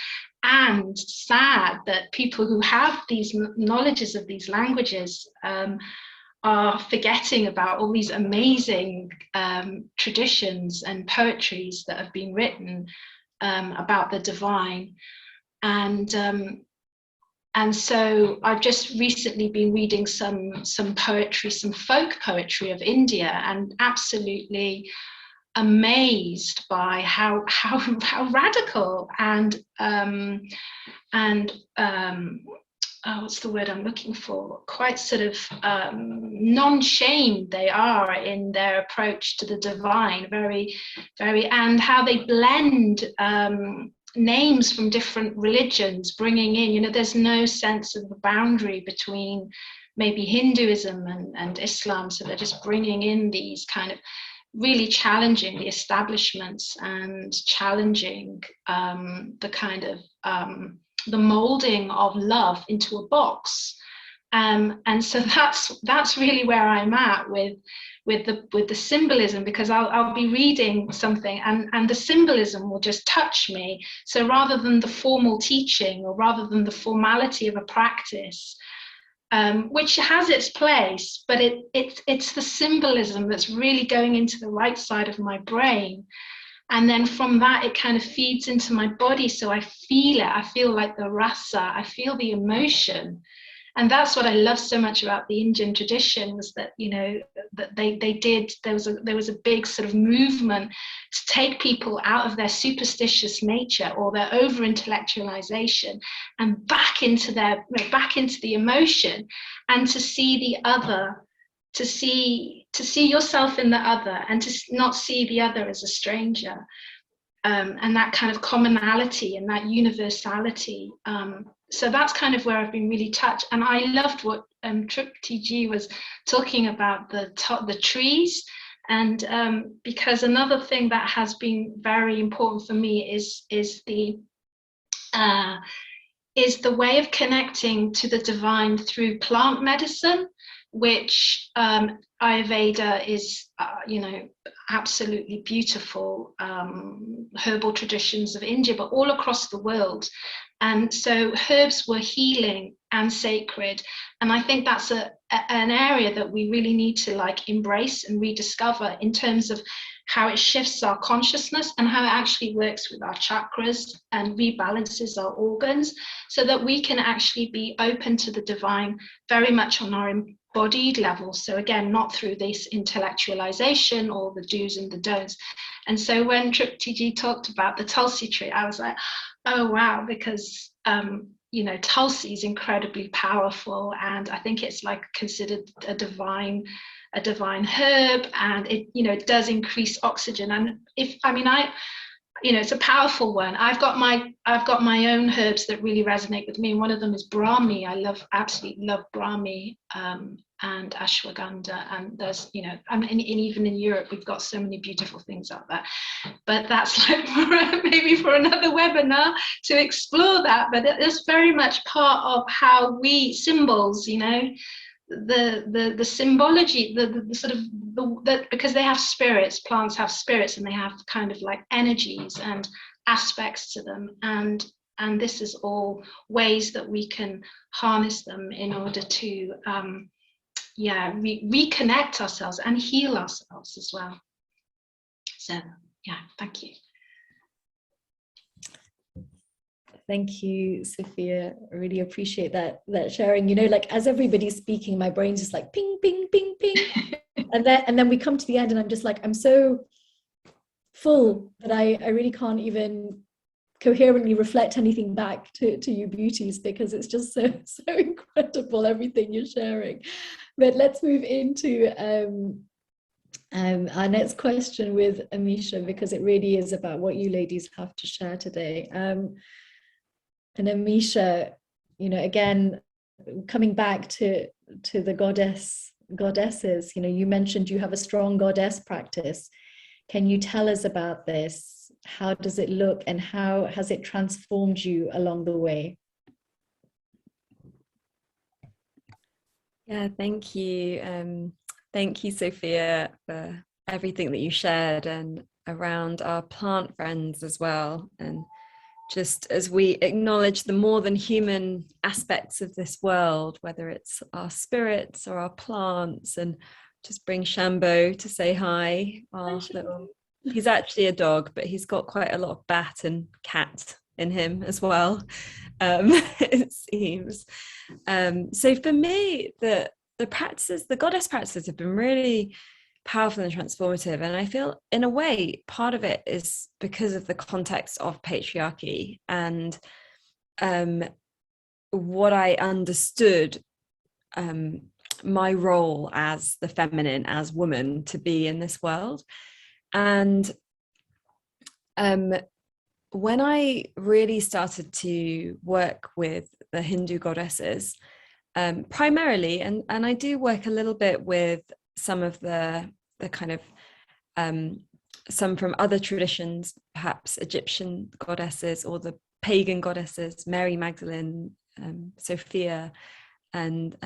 And sad that people who have these knowledges of these languages are forgetting about all these amazing traditions and poetries that have been written about the divine. And so I've just recently been reading some poetry, some folk poetry of India, and absolutely amazed by how radical and what's the word I'm looking for? Quite sort of non-shamed they are in their approach to the divine, very, very, and how they blend names from different religions, bringing in, you know, there's no sense of the boundary between maybe Hinduism and Islam, so they're just bringing in these kind of really challenging the establishments and challenging the kind of the molding of love into a box, and so that's really where I'm at with the symbolism, because I'll be reading something and the symbolism will just touch me. So rather than the formal teaching, or rather than the formality of a practice, which has its place, but it's the symbolism that's really going into the right side of my brain. And then from that, it kind of feeds into my body. So I feel it. I feel like the rasa. I feel the emotion. And that's what I love so much about the Indian tradition, was that, you know, that they did, there was a big sort of movement to take people out of their superstitious nature or their over-intellectualization and back into the emotion, and to see the other, to see yourself in the other, and to not see the other as a stranger, and that kind of commonality and that universality. So that's kind of where I've been really touched. And I loved what Trupti Ji was talking about, the trees. And because another thing that has been very important for me is the way of connecting to the divine through plant medicine, which Ayurveda is, you know, absolutely beautiful herbal traditions of India, but all across the world. And so herbs were healing and sacred. And I think that's an area that we really need to like embrace and rediscover, in terms of how it shifts our consciousness and how it actually works with our chakras and rebalances our organs, so that we can actually be open to the divine very much on our embodied level. So again, not through this intellectualization or the do's and the don'ts. And so when Trupti Ji talked about the Tulsi tree, I was like, oh wow, because you know, Tulsi is incredibly powerful, and I think it's like considered a divine herb, and it, you know, it does increase oxygen. And you know, it's a powerful one. I've got my own herbs that really resonate with me, and one of them is Brahmi. I absolutely love Brahmi and ashwagandha, and there's, you know, and even in Europe we've got so many beautiful things out there. But that's like maybe for another webinar to explore that. But it's very much part of how we symbols, you know, the symbology, the sort of because they have spirits, plants have spirits, and they have kind of like energies and aspects to them, and this is all ways that we can harness them in order to reconnect ourselves and heal ourselves as well. So yeah, thank you. Thank you, Sophia. I really appreciate that sharing. You know, like as everybody's speaking, my brain's just like ping, ping, ping, ping. and then we come to the end and I'm just like, I'm so full that I really can't even coherently reflect anything back to you beauties, because it's just so incredible, everything you're sharing. But let's move into our next question with Amisha, because it really is about what you ladies have to share today. And Amisha, you know, again, coming back to the goddesses, you know, you mentioned you have a strong goddess practice. Can you tell us about this? How does it look and how has it transformed you along the way? Yeah, thank you. Thank you, Sophia, for everything that you shared and around our plant friends as well. And just as we acknowledge the more than human aspects of this world, whether it's our spirits or our plants, and just bring Shambo to say hi. Our little, he's actually a dog, but he's got quite a lot of bat and cat in him as well, it seems. So for me, the practices, the goddess practices have been really powerful and transformative. And I feel in a way, part of it is because of the context of patriarchy and what I understood my role as the feminine, as woman, to be in this world. And when I really started to work with the Hindu goddesses, primarily, and I do work a little bit with some of the kind of some from other traditions, perhaps Egyptian goddesses or the pagan goddesses, Mary Magdalene, Sophia, and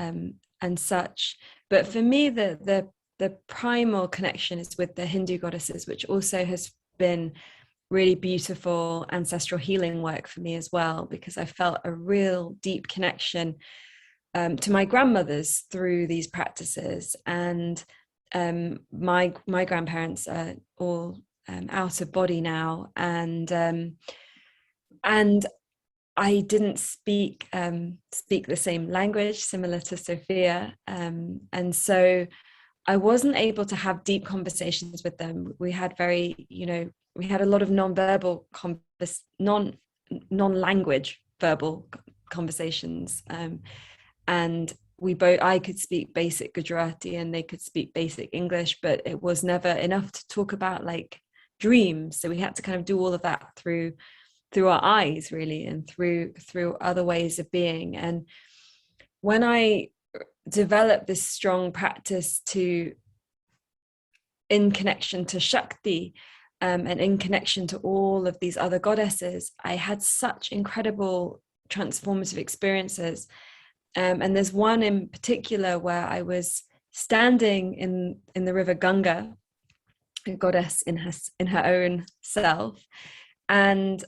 such. But for me, the primal connection is with the Hindu goddesses, which also has been really beautiful ancestral healing work for me as well, because I felt a real deep connection to my grandmothers through these practices. And my grandparents are all out of body now, and I didn't speak the same language, similar to Sophia, and so I wasn't able to have deep conversations with them. We had we had a lot of non-verbal non-language verbal conversations, and I could speak basic Gujarati and they could speak basic English, but it was never enough to talk about like dreams. So we had to kind of do all of that through our eyes, really, and through other ways of being. And when I developed this strong practice in connection to Shakti, and in connection to all of these other goddesses, I had such incredible transformative experiences. And there's one in particular where I was standing in the river Ganga, a goddess in her own self, and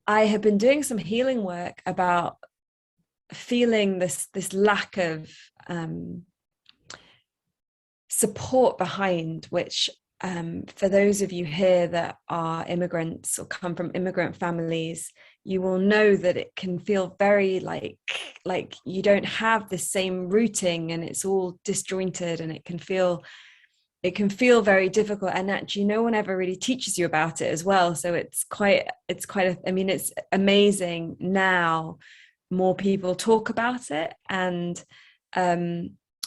I had been doing some healing work about feeling this lack of support behind, which for those of you here that are immigrants or come from immigrant families, you will know that it can feel very like you don't have the same rooting, and it's all disjointed, and it can feel very difficult. And actually no one ever really teaches you about it as well. So it's amazing now more people talk about it. And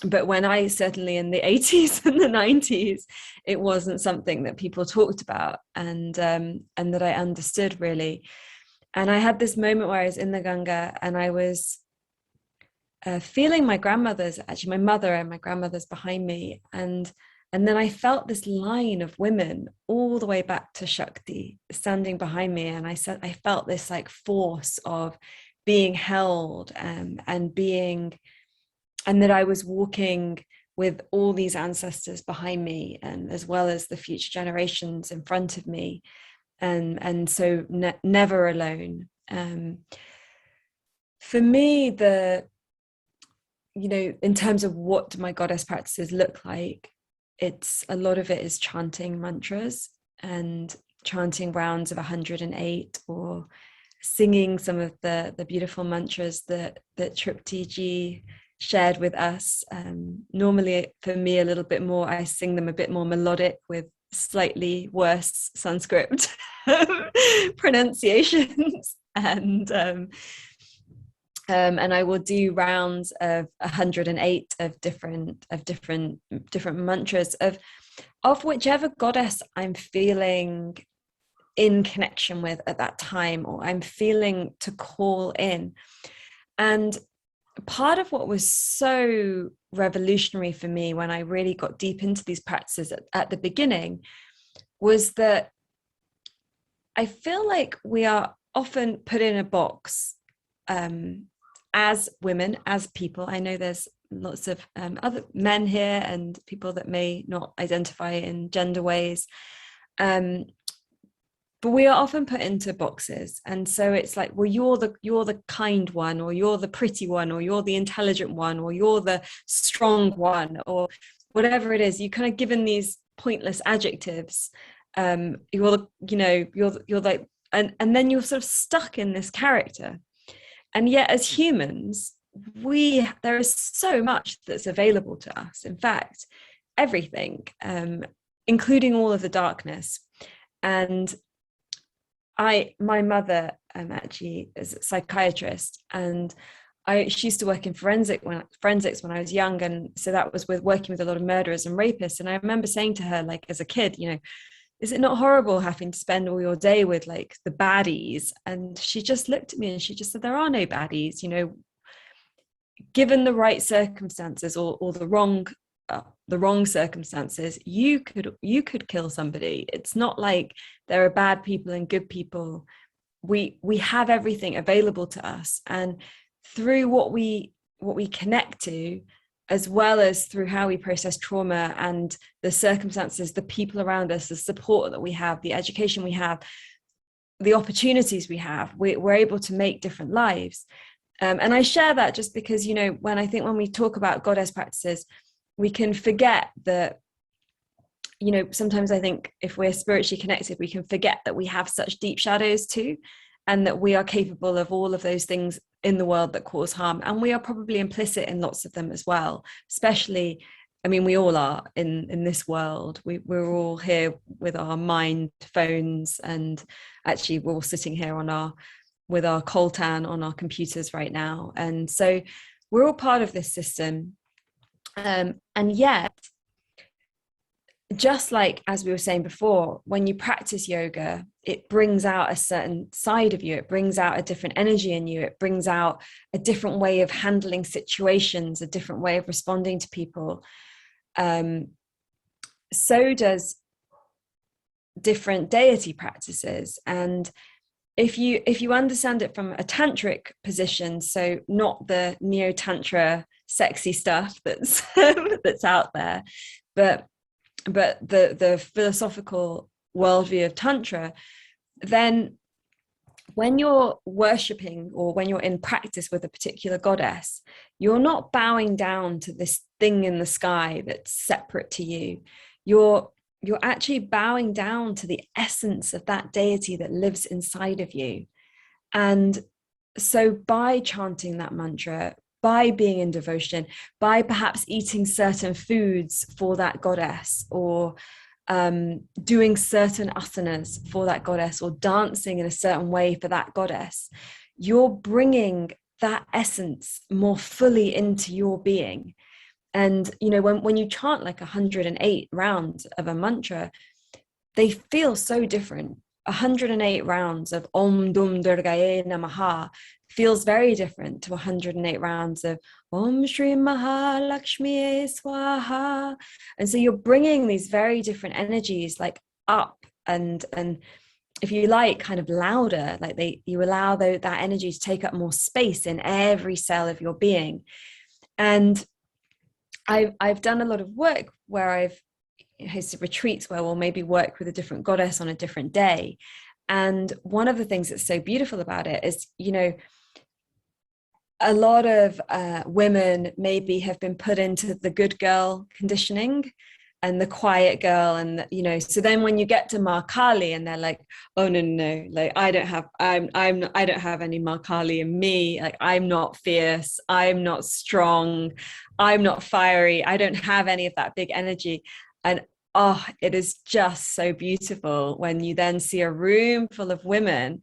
but when I, certainly in the 80s and the 90s, it wasn't something that people talked about and that I understood really. And I had this moment where I was in the Ganga and I was feeling my grandmother's, actually my mother and my grandmother's behind me. And then I felt this line of women all the way back to Shakti standing behind me. And I felt this like force of being held and that I was walking with all these ancestors behind me, and as well as the future generations in front of me, and so never alone. For me, in terms of what my goddess practices look like, a lot of it is chanting mantras and chanting rounds of 108, or singing some of the beautiful mantras that Trupti ji shared with us. Normally for me a little bit more, I sing them a bit more melodic with slightly worse Sanskrit pronunciations, and I will do rounds of 108 of different mantras of whichever goddess I'm feeling in connection with at that time, or I'm feeling to call in. And part of what was so revolutionary for me when I really got deep into these practices at the beginning was that I feel like we are often put in a box as women, as people. I know there's lots of other men here and people that may not identify in gender ways. But we are often put into boxes. And so it's like, well, you're the kind one, or you're the pretty one, or you're the intelligent one, or you're the strong one, or whatever it is. You kind of given these pointless adjectives. You're like, and then you're sort of stuck in this character. And yet as humans, there is so much that's available to us. In fact, everything, including all of the darkness. And my mother actually is a psychiatrist, and she used to work in forensics when I was young, and so that was with working with a lot of murderers and rapists. And I remember saying to her, like, as a kid, is it not horrible having to spend all your day with like the baddies? And she just looked at me and she just said, there are no baddies. Given the right circumstances or the wrong circumstances, you could kill somebody. It's not like there are bad people and good people. We have everything available to us, and through what we connect to, as well as through how we process trauma and the circumstances, the people around us, the support that we have, the education we have, the opportunities we have, we're able to make different lives. And I share that just because, when we talk about goddess practices, we can forget that, sometimes I think if we're spiritually connected, we can forget that we have such deep shadows too, and that we are capable of all of those things in the world that cause harm. And we are probably implicit in lots of them as well, especially, we all are in this world. We're all here with our mind phones, and actually we're all sitting here with our coltan on our computers right now. And so we're all part of this system. And yet, just like, as we were saying before, when you practice yoga, it brings out a certain side of you. It brings out a different energy in you. It brings out a different way of handling situations, a different way of responding to people. So does different deity practices. And if you understand it from a tantric position, so not the neo-tantra sexy stuff that's that's out there, but the philosophical worldview of tantra, then when you're worshipping or when you're in practice with a particular goddess, you're not bowing down to this thing in the sky that's separate to you. You're actually bowing down to the essence of that deity that lives inside of you. And so by chanting that mantra, by being in devotion, by perhaps eating certain foods for that goddess, or doing certain asanas for that goddess, or dancing in a certain way for that goddess, you're bringing that essence more fully into your being. And, when you chant like 108 rounds of a mantra, they feel so different. 108 rounds of Om Dum Durgaye Namaha feels very different to 108 rounds of Om Shri Mahalakshmi Swaha. And so you're bringing these very different energies like up and if you like, kind of louder, like you allow that energy to take up more space in every cell of your being. And I've done a lot of work where I've hosted retreats where we'll maybe work with a different goddess on a different day. And one of the things that's so beautiful about it is, a lot of women maybe have been put into the good girl conditioning and the quiet girl, and so then when you get to Ma Kali and they're like, oh no, like I don't have any Ma Kali in me, like I'm not fierce, I'm not strong, I'm not fiery, I don't have any of that big energy. And it is just so beautiful when you then see a room full of women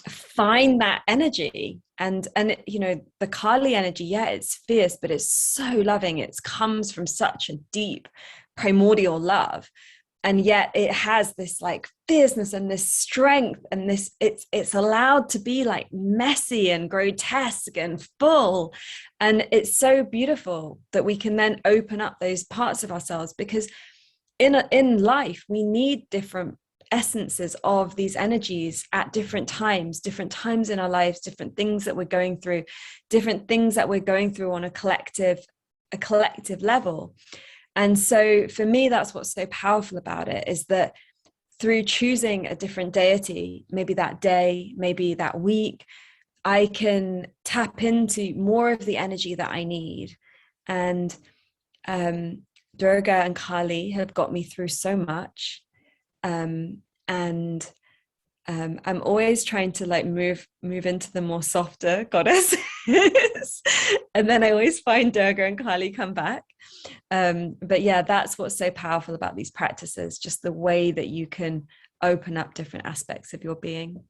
find that energy. And the Kali energy, yeah, it's fierce, but it's so loving. It comes from such a deep primordial love, and yet it has this like fierceness and this strength, and this it's allowed to be like messy and grotesque and full. And it's so beautiful that we can then open up those parts of ourselves, because in life, we need different essences of these energies at different times in our lives, different things that we're going through, different things that we're going through on a collective level. And so for me, that's what's so powerful about it, is that through choosing a different deity, maybe that day, maybe that week, I can tap into more of the energy that I need. And Durga and Kali have got me through so much. And I'm always trying to like move into the more softer goddesses. And then I always find Durga and Kali come back. But yeah, that's what's so powerful about these practices, just the way that you can open up different aspects of your being.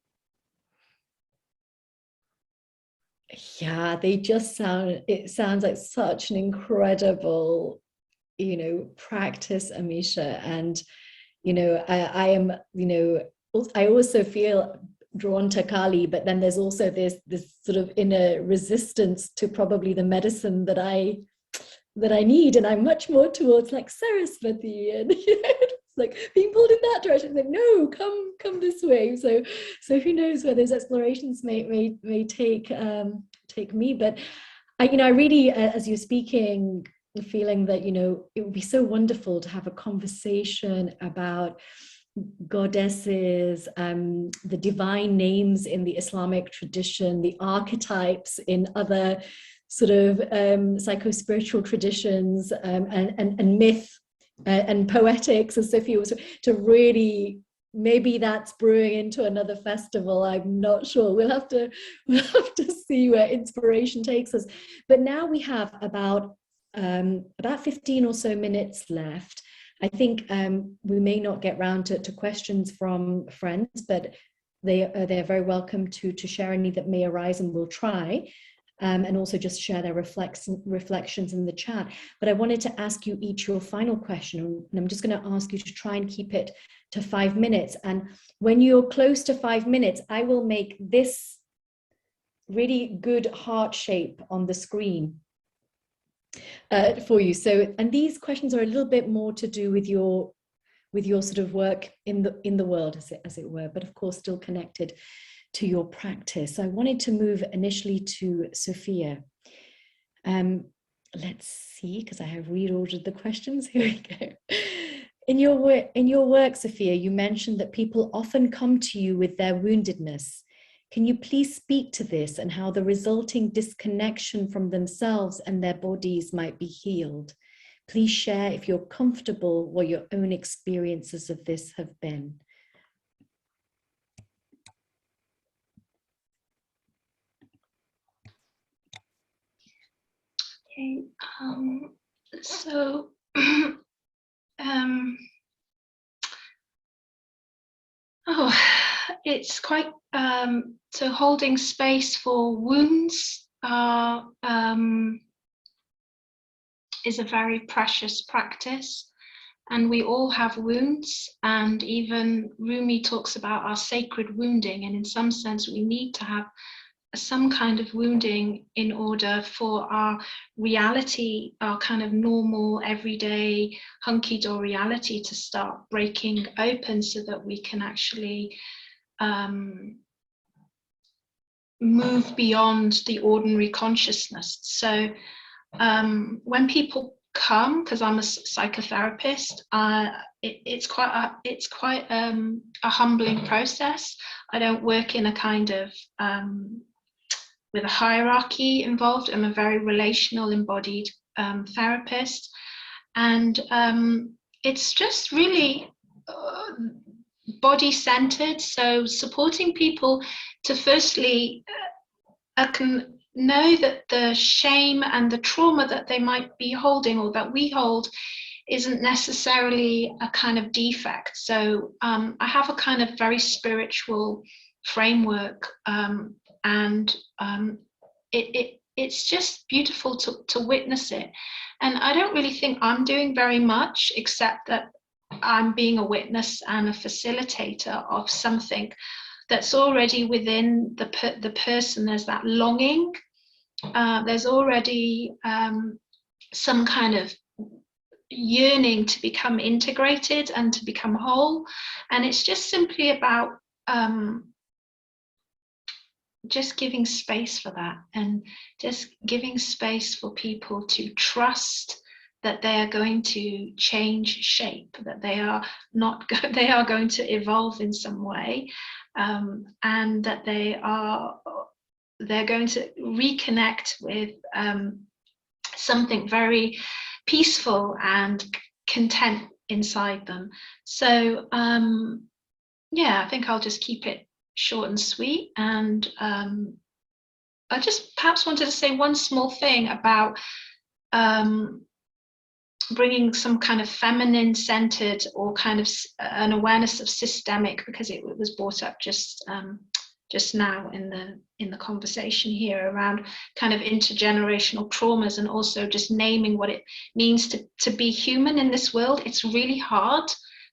Yeah, it sounds like such an incredible, practice, Amisha. And, I am, I also feel drawn to Kali, but then there's also this sort of inner resistance to probably the medicine that I need. And I'm much more towards like Saraswati, and it's like being pulled in that direction. Like, no, come this way. So who knows where those explorations may take me. But I really, as you're speaking, feeling that it would be so wonderful to have a conversation about goddesses, the divine names in the Islamic tradition, the archetypes in other sort of psycho-spiritual traditions, and myth and poetics, as Sophia was, to really, maybe that's brewing into another festival. I'm not sure. We'll have to see where inspiration takes us. But now we have about 15 or so minutes left. I think we may not get round to questions from friends, but they're very welcome to share any that may arise, and we'll try. And also just share their reflections in the chat. But I wanted to ask you each your final question, and I'm just going to ask you to try and keep it to 5 minutes. And when you're close to 5 minutes, I will make this really good heart shape on the screen for you. So, and these questions are a little bit more to do with your sort of work in the world, as it were, but of course still connected to your practice. I wanted to move initially to Sophia. Let's see, because I have reordered the questions. Here we go. In your work, Sophia, you mentioned that people often come to you with their woundedness. Can you please speak to this and how the resulting disconnection from themselves and their bodies might be healed? Please share, if you're comfortable, what your own experiences of this have been. Okay, so it's quite so holding space for wounds is a very precious practice, and we all have wounds, and even Rumi talks about our sacred wounding, and in some sense we need to have some kind of wounding in order for our reality, our kind of normal, everyday, hunky-dory reality to start breaking open, so that we can actually move beyond the ordinary consciousness. So when people come, because I'm a psychotherapist, it's quite a humbling process. I don't work in a kind of with a hierarchy involved. I'm a very relational, embodied therapist, and it's just really body-centered. So supporting people to firstly can know that the shame and the trauma that they might be holding, or that we hold, isn't necessarily a kind of defect. So I have a kind of very spiritual framework, and it's just beautiful to witness it. And I don't really think I'm doing very much, except that I'm being a witness and a facilitator of something that's already within the person. There's that longing. There's already some kind of, yearning to become integrated and to become whole. And it's just simply about just giving space for that, and just giving space for people to trust that they are going to change shape, that they are not they are going to evolve in some way, and that they're going to reconnect with something very peaceful and content inside them. So yeah, I think I'll just keep it short and sweet. And I just perhaps wanted to say one small thing about bringing some kind of feminine centered, or kind of an awareness of systemic, because it was brought up just now in the conversation here around kind of intergenerational traumas, and also just naming what it means to be human in this world. It's really hard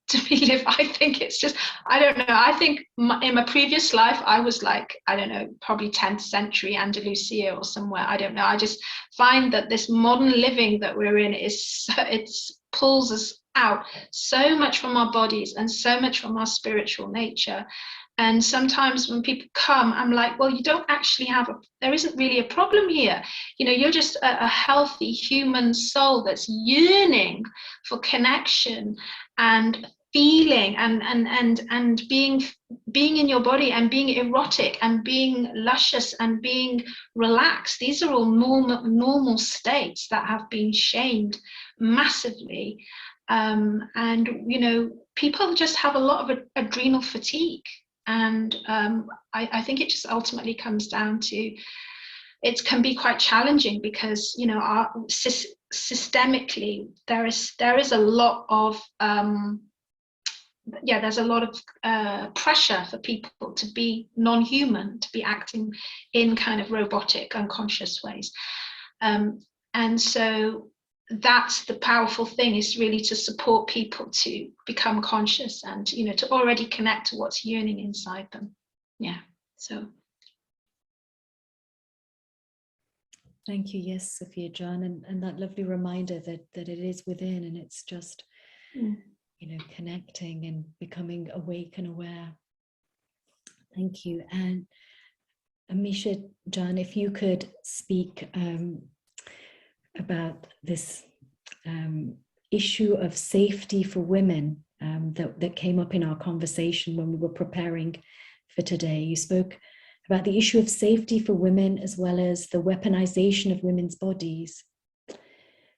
to live. I think it's just, I don't know, I think in my previous life I was like, I don't know, probably 10th century Andalusia or somewhere, I don't know. I just find that this modern living that we're in it pulls us out so much from our bodies and so much from our spiritual nature. And sometimes when people come, I'm like, well, you don't actually there isn't really a problem here. You know, you're just a healthy human soul that's yearning for connection and feeling and being in your body, and being erotic and being luscious and being relaxed. These are all normal states that have been shamed massively. And, you know, people just have a lot of adrenal fatigue. And I think it just ultimately comes down to, it can be quite challenging because, you know, systemically there is a lot of there's a lot of pressure for people to be non-human, to be acting in kind of robotic, unconscious ways. And so that's the powerful thing, is really to support people to become conscious and, you know, to already connect to what's yearning inside them. Yeah, so. Thank you. Yes, Sophia John, and that lovely reminder that it is within, and it's just, you know, connecting and becoming awake and aware. Thank you. And Amisha John, if you could speak about this issue of safety for women that came up in our conversation when we were preparing for today. You spoke about the issue of safety for women, as well as the weaponization of women's bodies.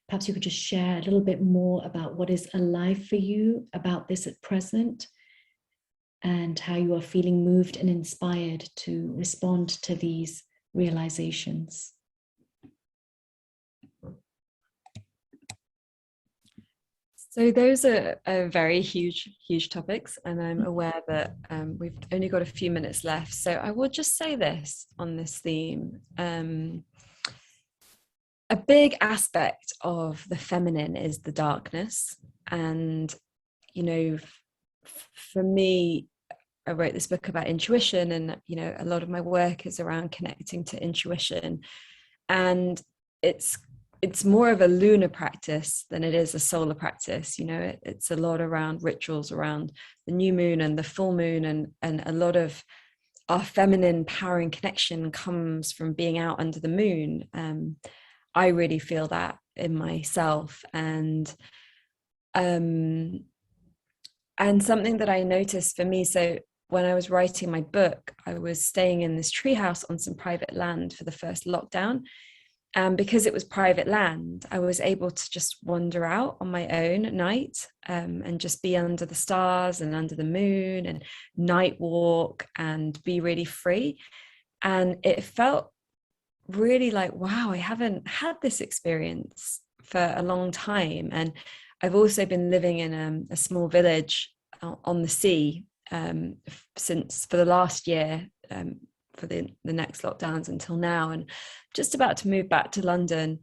Perhaps you could just share a little bit more about what is alive for you about this at present, and how you are feeling moved and inspired to respond to these realizations. So those are very huge topics, and I'm aware that we've only got a few minutes left. So I will just say this on this theme. A big aspect of the feminine is the darkness. And, you know, for me, I wrote this book about intuition, and, you know, a lot of my work is around connecting to intuition. And it's more of a lunar practice than it is a solar practice. You know, it's a lot around rituals around the new moon and the full moon, and a lot of our feminine power and connection comes from being out under the moon. I really feel that in myself, and something that I noticed for me. So when I was writing my book, I was staying in this treehouse on some private land for the first lockdown. And because it was private land, I was able to just wander out on my own at night, and just be under the stars and under the moon, and night walk and be really free. And it felt really like, wow, I haven't had this experience for a long time. And I've also been living in a small village on the sea since for the last year, for the next lockdowns until now, and just about to move back to London,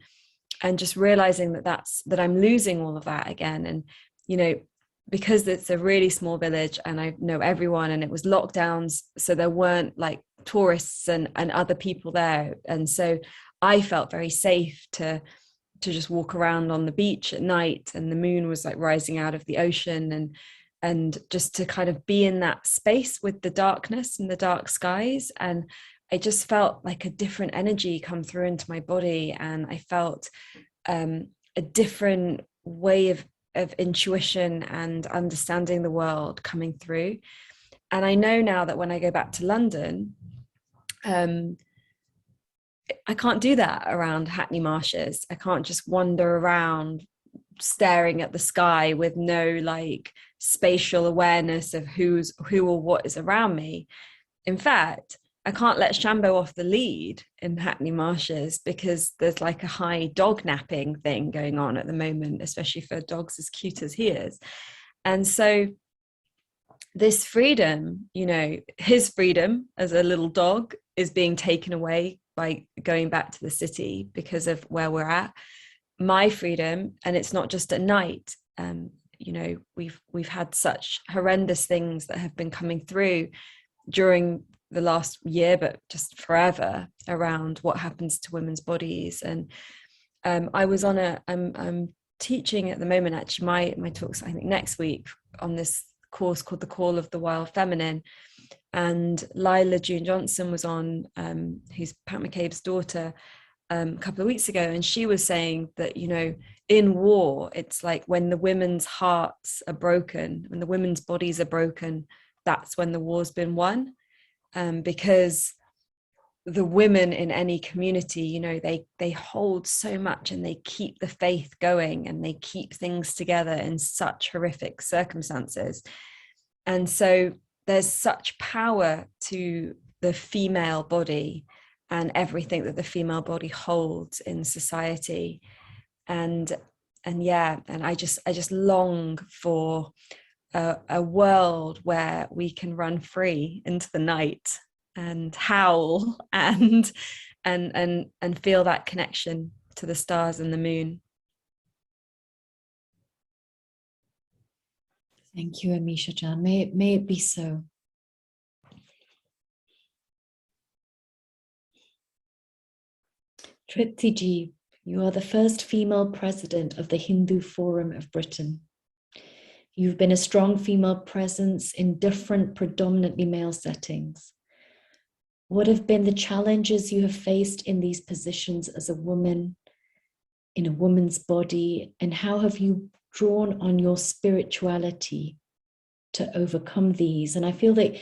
and just realizing that I'm losing all of that again. And, you know, because it's a really small village and I know everyone, and it was lockdowns, so there weren't like tourists and other people there, and so I felt very safe to to just walk around on the beach at night, and the moon was like rising out of the ocean, and just to kind of be in that space with the darkness and the dark skies. And I just felt like a different energy come through into my body, and I felt a different way of intuition and understanding the world coming through. And I know now that when I go back to London, I can't do that around Hackney Marshes. I can't just wander around staring at the sky with no like spatial awareness of who or what is around me. In fact, I can't let Shambo off the lead in Hackney Marshes because there's like a high dog napping thing going on at the moment, especially for dogs as cute as he is. And so this freedom, you know, his freedom as a little dog is being taken away by going back to the city because of where we're at. My freedom, and it's not just at night, you know, we've had such horrendous things that have been coming through during the last year, but just forever, around what happens to women's bodies. And I was on I'm teaching at the moment, actually my talks I think next week on this course called The Call of the Wild Feminine, and Lila June Johnson was on, who's Pat McCabe's daughter, a couple of weeks ago, and she was saying that, you know, in war, it's like when the women's hearts are broken, when the women's bodies are broken, that's when the war's been won. Because the women in any community, you know, they hold so much, and they keep the faith going, and they keep things together in such horrific circumstances. And so there's such power to the female body and everything that the female body holds in society. And I just long for a world where we can run free into the night and howl and feel that connection to the stars and the moon. Thank you, Amisha Jan. May it be so. Trupti ji, you are the first female president of the Hindu Forum of Britain. You've been a strong female presence in different predominantly male settings. What have been the challenges you have faced in these positions as a woman, in a woman's body, and how have you drawn on your spirituality to overcome these? And I feel that,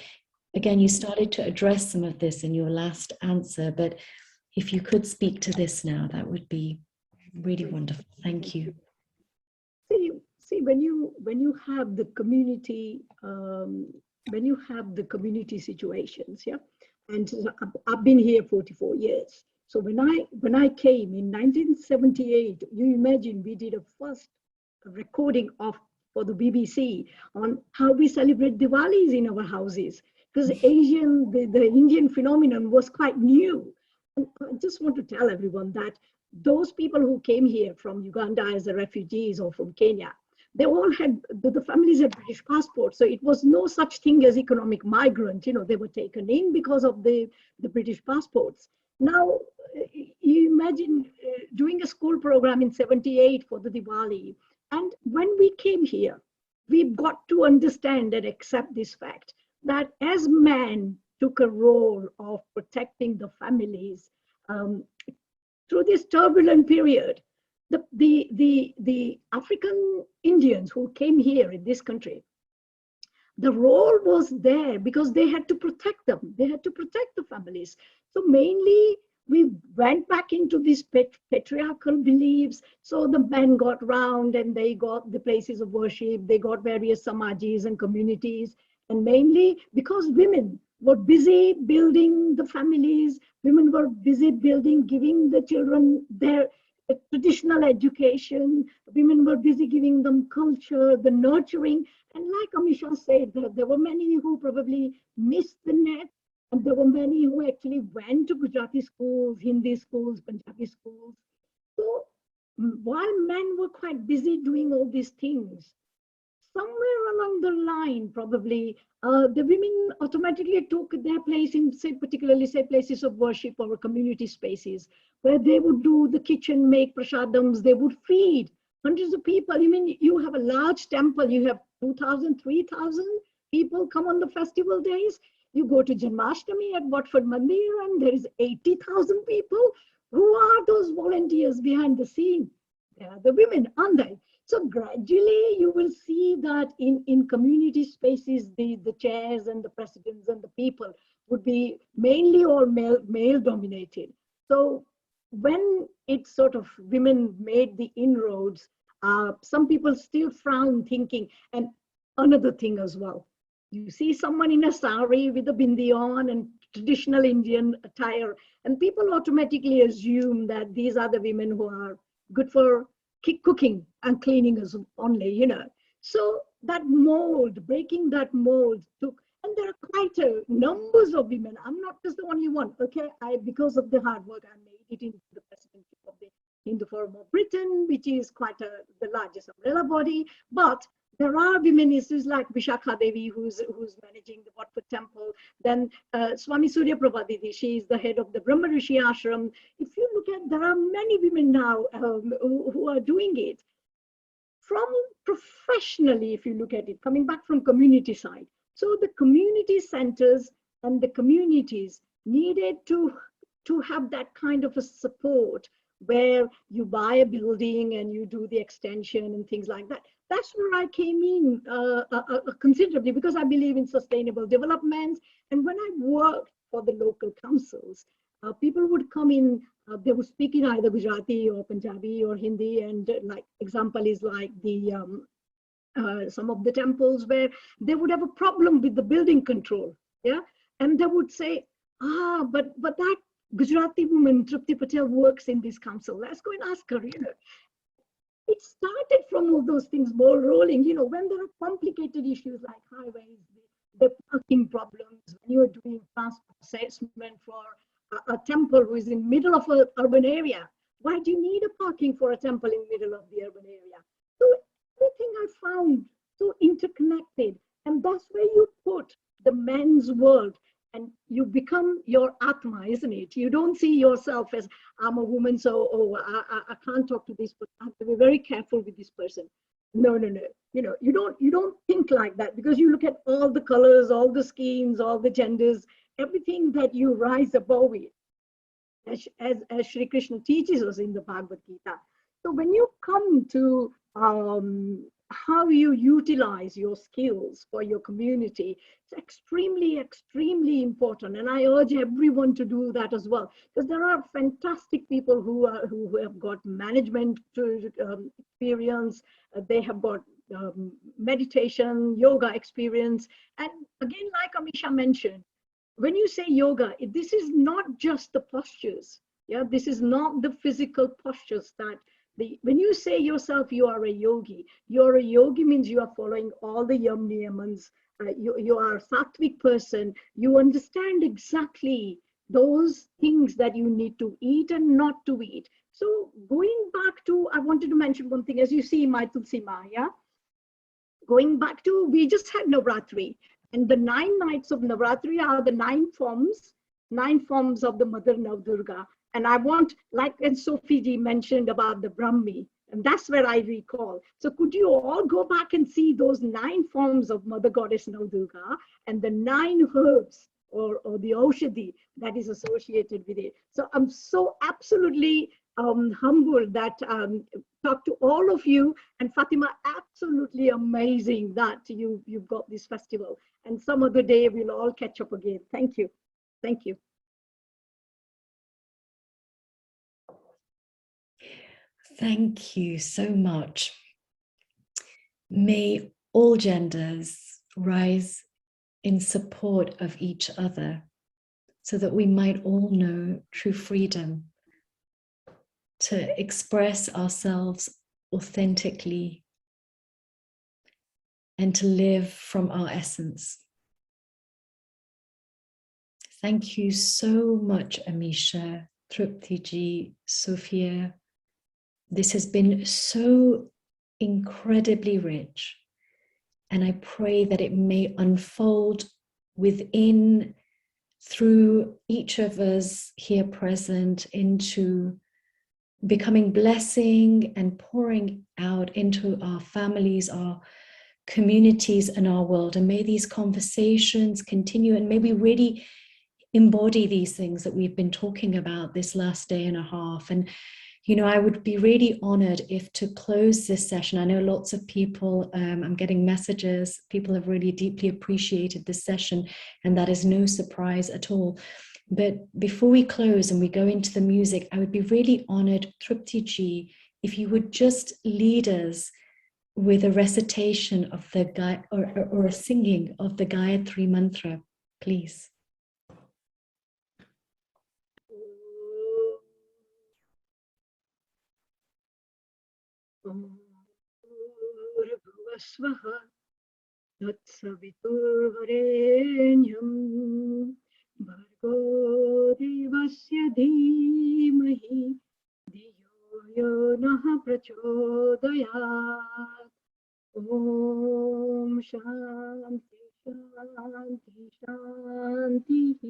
again, you started to address some of this in your last answer, but if you could speak to this now, that would be really wonderful. Thank you. See, when you have the community, situations, yeah, and I've been here 44 years. So when I came in 1978, you imagine we did a first recording for the BBC on how we celebrate Diwalis in our houses, because the Indian phenomenon was quite new. And I just want to tell everyone that those people who came here from Uganda as refugees or from Kenya, they all had, the families had British passports. So it was no such thing as economic migrant. You know, they were taken in because of the British passports. Now, you imagine doing a school program in 78 for the Diwali. And when we came here, we've got to understand and accept this fact that as men took a role of protecting the families through this turbulent period, the African Indians who came here in this country, the role was there because they had to protect them. They had to protect the families. So mainly we went back into these patriarchal beliefs. So the men got round and they got the places of worship. They got various samajis and communities. And mainly because women were busy building the families, women were busy giving the children their traditional education, women were busy giving them culture, the nurturing. And like Amisha said, there were many who probably missed the net, and there were many who actually went to Gujarati schools, Hindi schools, Punjabi schools. So while men were quite busy doing all these things, somewhere along the line, probably, the women automatically took their place in, say, particularly, say, places of worship or community spaces, where they would do the kitchen, make prasadams, they would feed hundreds of people. I mean, you have a large temple, you have 2,000, 3,000 people come on the festival days. You go to Janmashtami at Watford Mandir, and there is 80,000 people. Who are those volunteers behind the scene? They are the women, aren't they? So gradually you will see that in community spaces, the chairs and the presidents and the people would be mainly all male dominated. So when it's sort of women made the inroads, some people still frown, thinking, and another thing as well, you see someone in a sari with a bindi on and traditional Indian attire, and people automatically assume that these are the women who are good for cooking and cleaning as only, you know. So that mold, breaking that mold took, and there are quite numbers of women. I'm not just the only one, okay? Because of the hard work, I made it into the presidency of the Hindu Forum of Britain, which is quite the largest umbrella body. But there are women issues like Vishakha Devi, who's managing the Watford Temple. Then Swami Surya Prabhadidi, she is the head of the Brahma Rishi Ashram. If you look at, there are many women now who are doing it. From professionally, if you look at it, coming back from community side. So the community centers and the communities needed to have that kind of a support, where you buy a building and you do the extension and things like that. That's where I came in considerably, because I believe in sustainable development. And when I worked for the local councils, people would come in, they would speak in either Gujarati or Punjabi or Hindi. And like example is like the some of the temples where they would have a problem with the building control. Yeah. And they would say, but that Gujarati woman, Trupti Patel, works in this council. Let's go and ask her, you know. It started from all those things, ball rolling, you know, when there are complicated issues like highways, the parking problems, when you're doing transport assessment for a temple who is in middle of an urban area. Why do you need a parking for a temple in middle of the urban area? So everything I found so interconnected, and that's where you put the men's world, and you become your Atma, isn't it? You don't see yourself as, I'm a woman, so I can't talk to this person. I have to be very careful with this person. No. You know, you don't think like that, because you look at all the colors, all the skins, all the genders, everything that you rise above it, as Shri Krishna teaches us in the Bhagavad Gita. So when you come to how you utilize your skills for your community, it's extremely, extremely important. And I urge everyone to do that as well, because there are fantastic people who have got management experience, they have got meditation, yoga experience. And again, like Amisha mentioned, when you say yoga, this is not just the postures. Yeah, this is not the physical postures that when you say yourself you are a yogi means you are following all the yam niyamans. You are a sattvic person. You understand exactly those things that you need to eat and not to eat. So going back to, I wanted to mention one thing, as you see my Tulsi Maya, going back to, we just had Navratri, and the 9 nights of Navratri are the 9 forms of the Mother Navdurga. And I want, like, and Sophie ji mentioned about the Brahmi, and that's where I recall. So could you all go back and see those 9 forms of Mother Goddess Navdurga and the 9 herbs or the Aushadhi that is associated with it. So I'm so absolutely humbled that talk to all of you, and Fatima, absolutely amazing that you've got this festival, and some other day we'll all catch up again. Thank you. Thank you. Thank you so much. May all genders rise in support of each other so that we might all know true freedom to express ourselves authentically and to live from our essence. Thank you so much, Amisha, Trupti ji, Sophia. This has been so incredibly rich. And I pray that it may unfold within, through each of us here present, into becoming blessing and pouring out into our families, our communities, and our world. And may these conversations continue, and may we really embody these things that we've been talking about this last day and a half. And you know, I would be really honored if, to close this session, I know lots of people, I'm getting messages, people have really deeply appreciated this session, and that is no surprise at all. But before we close and we go into the music, I would be really honored, Trupti ji, if you would just lead us with a recitation of the or a singing of the Gayatri mantra, please. भूर्भुवस्वः तत्सवितुर्वरेण्यं भर्गो देवस्य धीमहि धियो यो नः प्रचोदयात्। ॐ शान्ति शान्ति शान्तिः।